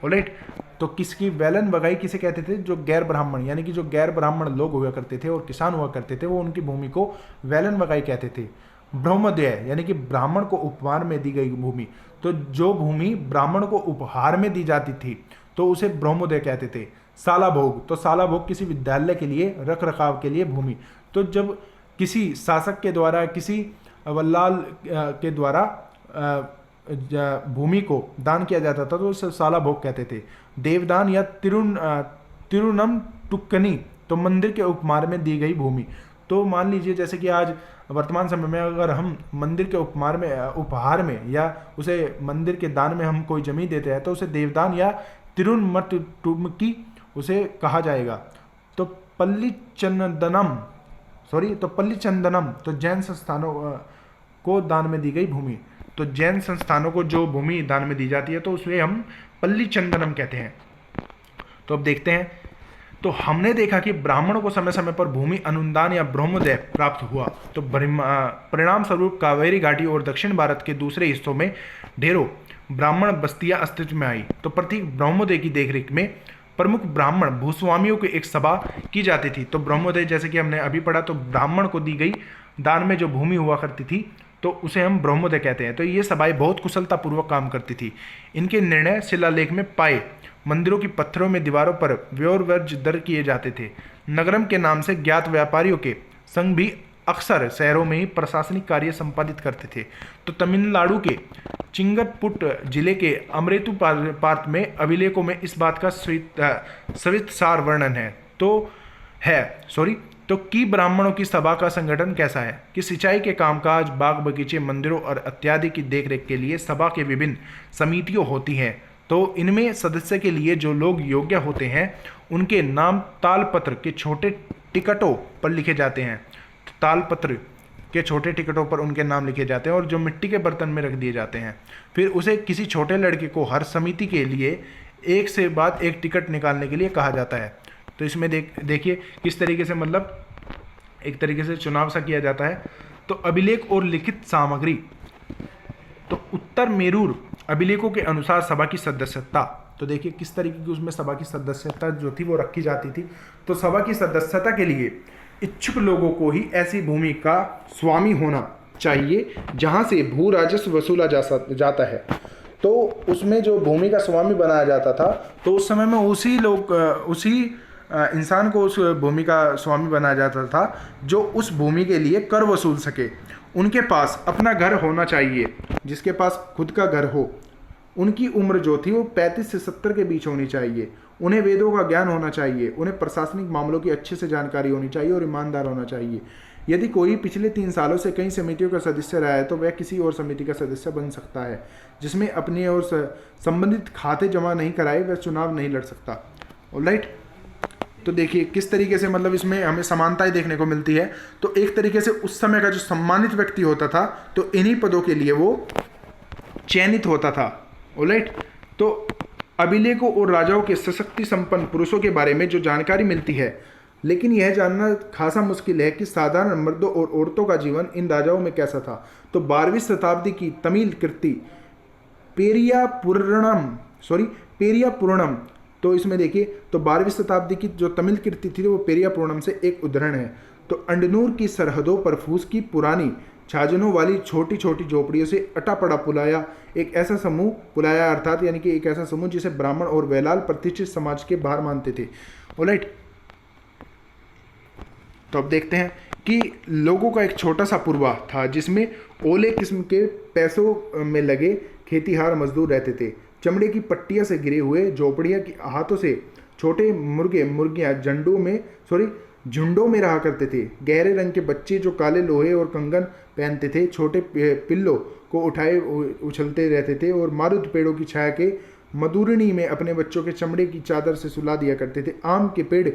ऑलराइट, तो किसकी वेलन वगाई किसे कहते थे, जो गैर ब्राह्मण यानी कि जो गैर ब्राह्मण लोग हुआ करते थे और किसान हुआ करते थे वो उनकी भूमि को वेलन वगाई कहते थे। ब्रह्मोदय यानी कि ब्राह्मण को उपहार में दी गई भूमि, तो जो भूमि ब्राह्मण को उपहार में दी जाती थी तो उसे ब्रह्मोदय कहते थे। साला भोग, तो साला भोग किसी विद्यालय के लिए रख रखाव के लिए भूमि। तो जब किसी शासक के द्वारा किसी वल्लाल के द्वारा भूमि को दान किया जाता था तो उसे साला भोग कहते थे। देवदान या तिरुनम टुक्कनी, तो मंदिर के उपहार में दी गई भूमि। तो मान लीजिए जैसे कि आज वर्तमान समय में अगर हम मंदिर के उपहार में या उसे मंदिर के दान में हम कोई जमीन देते हैं तो उसे देवदान या तिरुनमटुक्की उसे कहा जाएगा। तो पल्ली चंदनम तो जैन संस्थानों को दान में दी गई भूमि। तो जैन संस्थानों को जो भूमि दान में दी जाती है तो उसे हम पल्ली चंदनम कहते हैं। तो अब देखते हैं, तो हमने देखा कि ब्राह्मणों को समय समय पर भूमि अनुदान या ब्रह्मोदय प्राप्त हुआ। तो परिणाम स्वरूप कावेरी घाटी और दक्षिण भारत के दूसरे हिस्सों में ढेरों ब्राह्मण बस्तियां अस्तित्व में आई। तो प्रत्येक ब्रह्मोदय की देखरेख में प्रमुख ब्राह्मण भूस्वामियों की एक सभा की जाती थी। तो ब्रह्मोदय जैसे कि हमने अभी पढ़ा, तो ब्राह्मण को दी गई दान में जो भूमि हुआ करती थी तो उसे हम ब्रह्मोदय कहते हैं। तो ये सभाएं बहुत कुशलतापूर्वक काम करती थी। इनके निर्णय शिलालेख में पाए मंदिरों की पत्थरों में दीवारों पर व्योरवर्ज दर्ज किए जाते थे। नगरम के नाम से ज्ञात व्यापारियों के संघ भी अक्सर शहरों में ही प्रशासनिक कार्य संपादित करते थे। तो तमिलनाडु के चिंगरपुट जिले के अमरेतु पार्थ में अभिलेखों में इस बात का सविस्तार वर्णन है। तो कि ब्राह्मणों की सभा का संगठन कैसा है कि सिंचाई के कामकाज, बाग बगीचे, मंदिरों और इत्यादि की देखरेख के लिए सभा के विभिन्न समितियां होती हैं। तो इनमें सदस्य के लिए जो लोग योग्य होते हैं उनके नाम तालपत्र के छोटे टिकटों पर लिखे जाते हैं। तो तालपत्र के छोटे टिकटों पर उनके नाम लिखे जाते हैं और जो मिट्टी के बर्तन में रख दिए जाते हैं। फिर उसे किसी छोटे लड़के को हर समिति के लिए एक से बाद एक टिकट निकालने के लिए कहा जाता है। तो इसमें देखिए किस तरीके से मतलब एक तरीके से चुनाव सा किया जाता है। तो अभिलेख और लिखित सामग्री, तो उत्तर मेरूर अभिलेखों के अनुसार सभा की सदस्यता, तो देखिए किस तरीके की उसमें सभा की सदस्यता जो थी वो रखी जाती थी। तो सभा की सदस्यता के लिए इच्छुक लोगों को ही ऐसी भूमि का स्वामी होना चाहिए जहां से भू राजस्व वसूला जाता है। तो उसमें जो भूमि का स्वामी बनाया जाता था तो उस समय में उसी इंसान को उस भूमि का स्वामी बनाया जाता था जो उस भूमि के लिए कर वसूल सके। उनके पास अपना घर होना चाहिए, जिसके पास खुद का घर हो। उनकी उम्र जो थी वो 35 से 70 के बीच होनी चाहिए। उन्हें वेदों का ज्ञान होना चाहिए। उन्हें प्रशासनिक मामलों की अच्छे से जानकारी होनी चाहिए और ईमानदार होना चाहिए। यदि कोई पिछले 3 सालों से कई समितियों का सदस्य रहा है तो वह किसी और समिति का सदस्य बन सकता है। जिसमें अपनी और संबंधित खाते जमा नहीं कराए वह चुनाव नहीं लड़ सकता। ऑलराइट, तो देखिए किस तरीके से मतलब इसमें हमें समानताएं देखने को मिलती है। तो एक तरीके से उस समय का जो सम्मानित व्यक्ति होता था तो इन्हीं पदों के लिए वो चयनित होता था। ऑलराइट, तो अभिलेखों और राजाओं के सशक्ति संपन्न पुरुषों के बारे में जो जानकारी मिलती है, लेकिन यह जानना खासा मुश्किल है कि साधारण मर्दों और औरतों का जीवन इन राजाओं में कैसा था। तो 12वीं शताब्दी की तमिल कृति पेरिया पुराणम, तो इसमें देखिए तो 12वीं शताब्दी की जो तमिल कृति थी वो पेरिया पुराणम से एक उदाहरण है। तो अंडनूर की सरहदों पर फूस की पुरानी छाजनों वाली छोटी छोटी झोपड़ियों से अटा पड़ा पुलाया एक ऐसा समूह, पुलाया अर्थात यानी कि एक ऐसा समूह जिसे ब्राह्मण और वेलाल प्रतिष्ठित समाज के बाहर मानते थे। ऑलराइट, तो अब देखते हैं कि लोगों का एक छोटा सा पूर्वा था जिसमें ओले किस्म के पैसों में लगे खेतीहार मजदूर रहते थे। चमड़े की पट्टियां से घिरे हुए झोपड़ियां की हाथों से छोटे मुर्गियां झुंडों में रहा करते थे। गहरे रंग के बच्चे जो काले लोहे और कंगन पहनते थे छोटे पिल्लों को उठाए उछलते रहते थे और मारुद पेड़ों की छाया के मधुरणी में अपने बच्चों के चमड़े की चादर से सुला दिया करते थे। आम के पेड़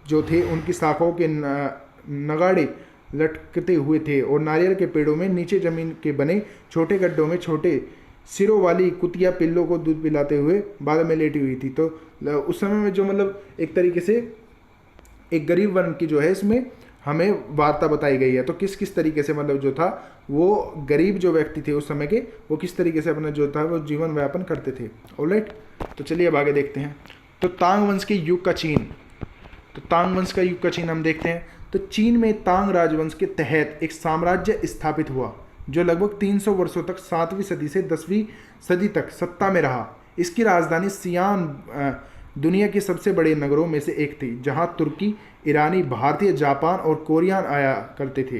जो थे उनकी शाखाओं के नगाड़े लटकते हुए थे और नारियल के पेड़ों में नीचे जमीन के बने छोटे गड्ढों में छोटे सिरों वाली कुतिया पिल्लों को दूध पिलाते हुए बाद में लेटी हुई थी। तो उस समय में जो मतलब एक तरीके से एक गरीब वर्ण की जो है इसमें हमें वार्ता बताई गई है। तो किस किस तरीके से मतलब जो था वो गरीब जो व्यक्ति थे उस समय के वो किस तरीके से अपना जो था वो जीवन यापन करते थे। ऑलराइट, तो चलिए अब आगे देखते हैं। तो तांग वंश के युग का चीन, तो तांग वंश का युग का चीन हम देखते हैं। तो चीन में तांग राजवंश के तहत एक साम्राज्य स्थापित हुआ जो लगभग 300 वर्षों तक 7वीं सदी से 10वीं सदी तक सत्ता में रहा। इसकी राजधानी सियान दुनिया के सबसे बड़े नगरों में से एक थी जहां तुर्की, ईरानी, भारतीय, जापान और कोरियन आया करते थे।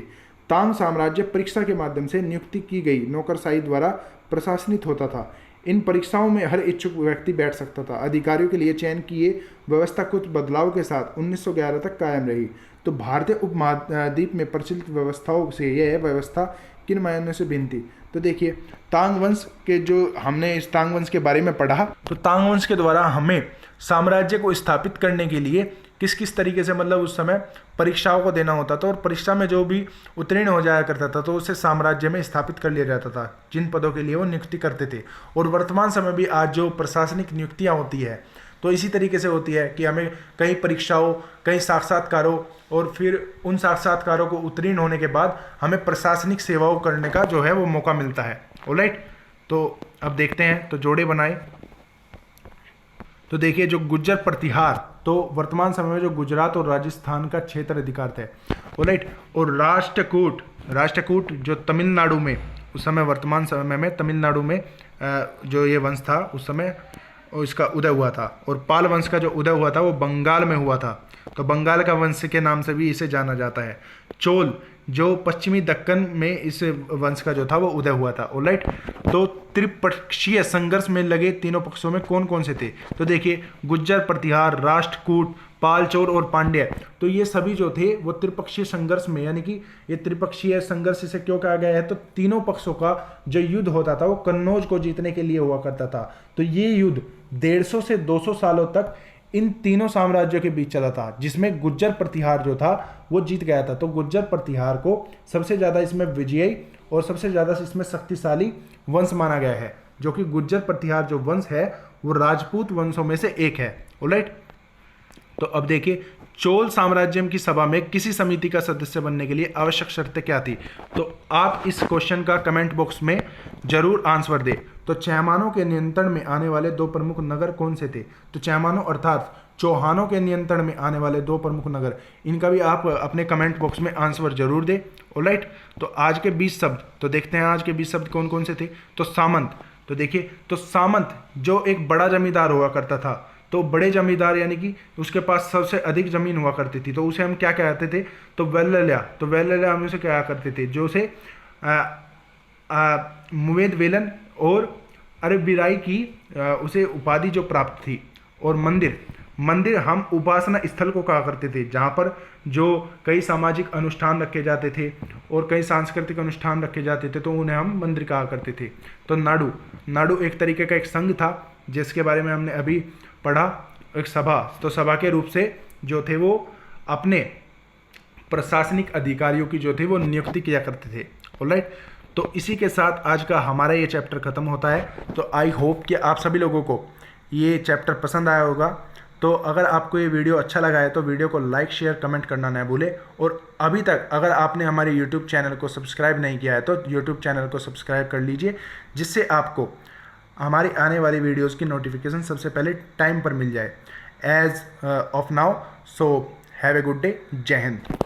तांग साम्राज्य परीक्षा के माध्यम से नियुक्ति की गई नौकरशाही द्वारा प्रशासनित होता था। इन परीक्षाओं में हर इच्छुक व्यक्ति बैठ सकता था। अधिकारियों के लिए चयन की ये व्यवस्था कुछ बदलाव के साथ 1911 तक कायम रही। तो भारतीय उपमहाद्वीप में प्रचलित व्यवस्थाओं से यह व्यवस्था किन मायनों से भिन्न थी। तो देखिए तांग वंश के जो हमने इस तांग वंश के बारे में पढ़ा, तो तांग वंश के द्वारा हमें साम्राज्य को स्थापित करने के लिए किस किस तरीके से मतलब उस समय परीक्षाओं को देना होता था, और परीक्षा में जो भी उत्तीर्ण हो जाया करता था तो उसे साम्राज्य में स्थापित कर लिया जाता था, जिन पदों के लिए वो नियुक्ति करते थे। और वर्तमान समय भी आज जो प्रशासनिक नियुक्तियाँ होती है तो इसी तरीके से होती है कि हमें कई परीक्षाओं, कई साक्षात्कारों, और फिर उन साक्षात्कारों को उत्तीर्ण होने के बाद हमें प्रशासनिक सेवाओं करने का जो है वो मौका मिलता है। ऑलराइट, तो अब देखते हैं, तो जोड़े बनाए। तो देखिए, जो गुज्जर प्रतिहार तो वर्तमान समय में जो गुजरात और राजस्थान का क्षेत्र अधिकार है। ऑलराइट, और राष्ट्रकूट जो तमिलनाडु में उस समय, वर्तमान समय में तमिलनाडु में जो ये वंश था उस समय इसका उदय हुआ था। और पाल वंश का जो उदय हुआ था वो बंगाल में हुआ था, तो बंगाल का वंश के नाम से भी इसे जाना जाता है। चोल जो पश्चिमी दक्कन में इस वंश का जो था वो उदय हुआ था। ऑलराइट, तो त्रिपक्षीय संघर्ष में लगे तीनों पक्षों में कौन कौन से थे? तो देखिए, गुज्जर प्रतिहार, राष्ट्रकूट, पाल, चोल और पांड्य, तो ये सभी जो थे वो त्रिपक्षीय संघर्ष में, यानी कि ये त्रिपक्षीय संघर्ष इसे क्यों कहा गया है, तो तीनों पक्षों का जो युद्ध होता था वो कन्नौज को जीतने के लिए हुआ करता था। तो ये युद्ध 150 से 200 सालों तक इन तीनों साम्राज्यों के बीच चला था, जिसमें गुज्जर प्रतिहार जो था वो जीत गया था। तो गुज्जर प्रतिहार को सबसे ज़्यादा इसमें विजयी और सबसे ज़्यादा इसमें शक्तिशाली वंश माना गया है, जो कि गुज्जर प्रतिहार जो वंश है वो राजपूत वंशों में से एक है। ऑलराइट, तो अब देखिए, चोल साम्राज्य की सभा में किसी समिति का सदस्य बनने के लिए आवश्यक शर्तें क्या थी? तो आप इस क्वेश्चन का कमेंट बॉक्स में जरूर आंसर दें। तो चैमानों के नियंत्रण में आने वाले 2 प्रमुख नगर कौन से थे? तो चैमानों अर्थात चौहानों के नियंत्रण में आने वाले 2 प्रमुख नगर, इनका भी आप अपने कमेंट बॉक्स में आंसर जरूर दें। ऑलराइट, तो आज के 20 शब्द, तो देखते हैं आज के 20 शब्द कौन कौन से थे। तो सामंत, तो देखिए, तो सामंत जो एक बड़ा जमींदार हुआ करता था, तो बड़े जमींदार यानी कि उसके पास सबसे अधिक जमीन हुआ करती थी, तो उसे हम क्या कहते थे? तो वेल्लल्या। तो वेल्लल्या हम उसे क्या करते थे? जो उसे मुवेद वेलन और अरबिराई की उसे उपाधि जो प्राप्त थी। और मंदिर हम उपासना स्थल को कहा करते थे, जहाँ पर जो कई सामाजिक अनुष्ठान रखे जाते थे और कई सांस्कृतिक अनुष्ठान रखे जाते थे, तो उन्हें हम मंदिर कहा करते थे। तो नाडु एक तरीके का एक संघ था, जिसके बारे में हमने अभी पढ़ा, एक सभा। तो सभा के रूप से जो थे वो अपने प्रशासनिक अधिकारियों की जो थे वो नियुक्ति किया करते थे। ऑलराइट, तो इसी के साथ आज का हमारा ये चैप्टर खत्म होता है। तो आई होप कि आप सभी लोगों को ये चैप्टर पसंद आया होगा। तो अगर आपको ये वीडियो अच्छा लगा है तो वीडियो को लाइक, शेयर, कमेंट करना न भूलें। और अभी तक अगर आपने हमारे यूट्यूब चैनल को सब्सक्राइब नहीं किया है तो यूट्यूब चैनल को सब्सक्राइब कर लीजिए, जिससे आपको हमारी आने वाली वीडियोस की नोटिफिकेशन सबसे पहले टाइम पर मिल जाए। As of now, so have a good day. जय हिंद।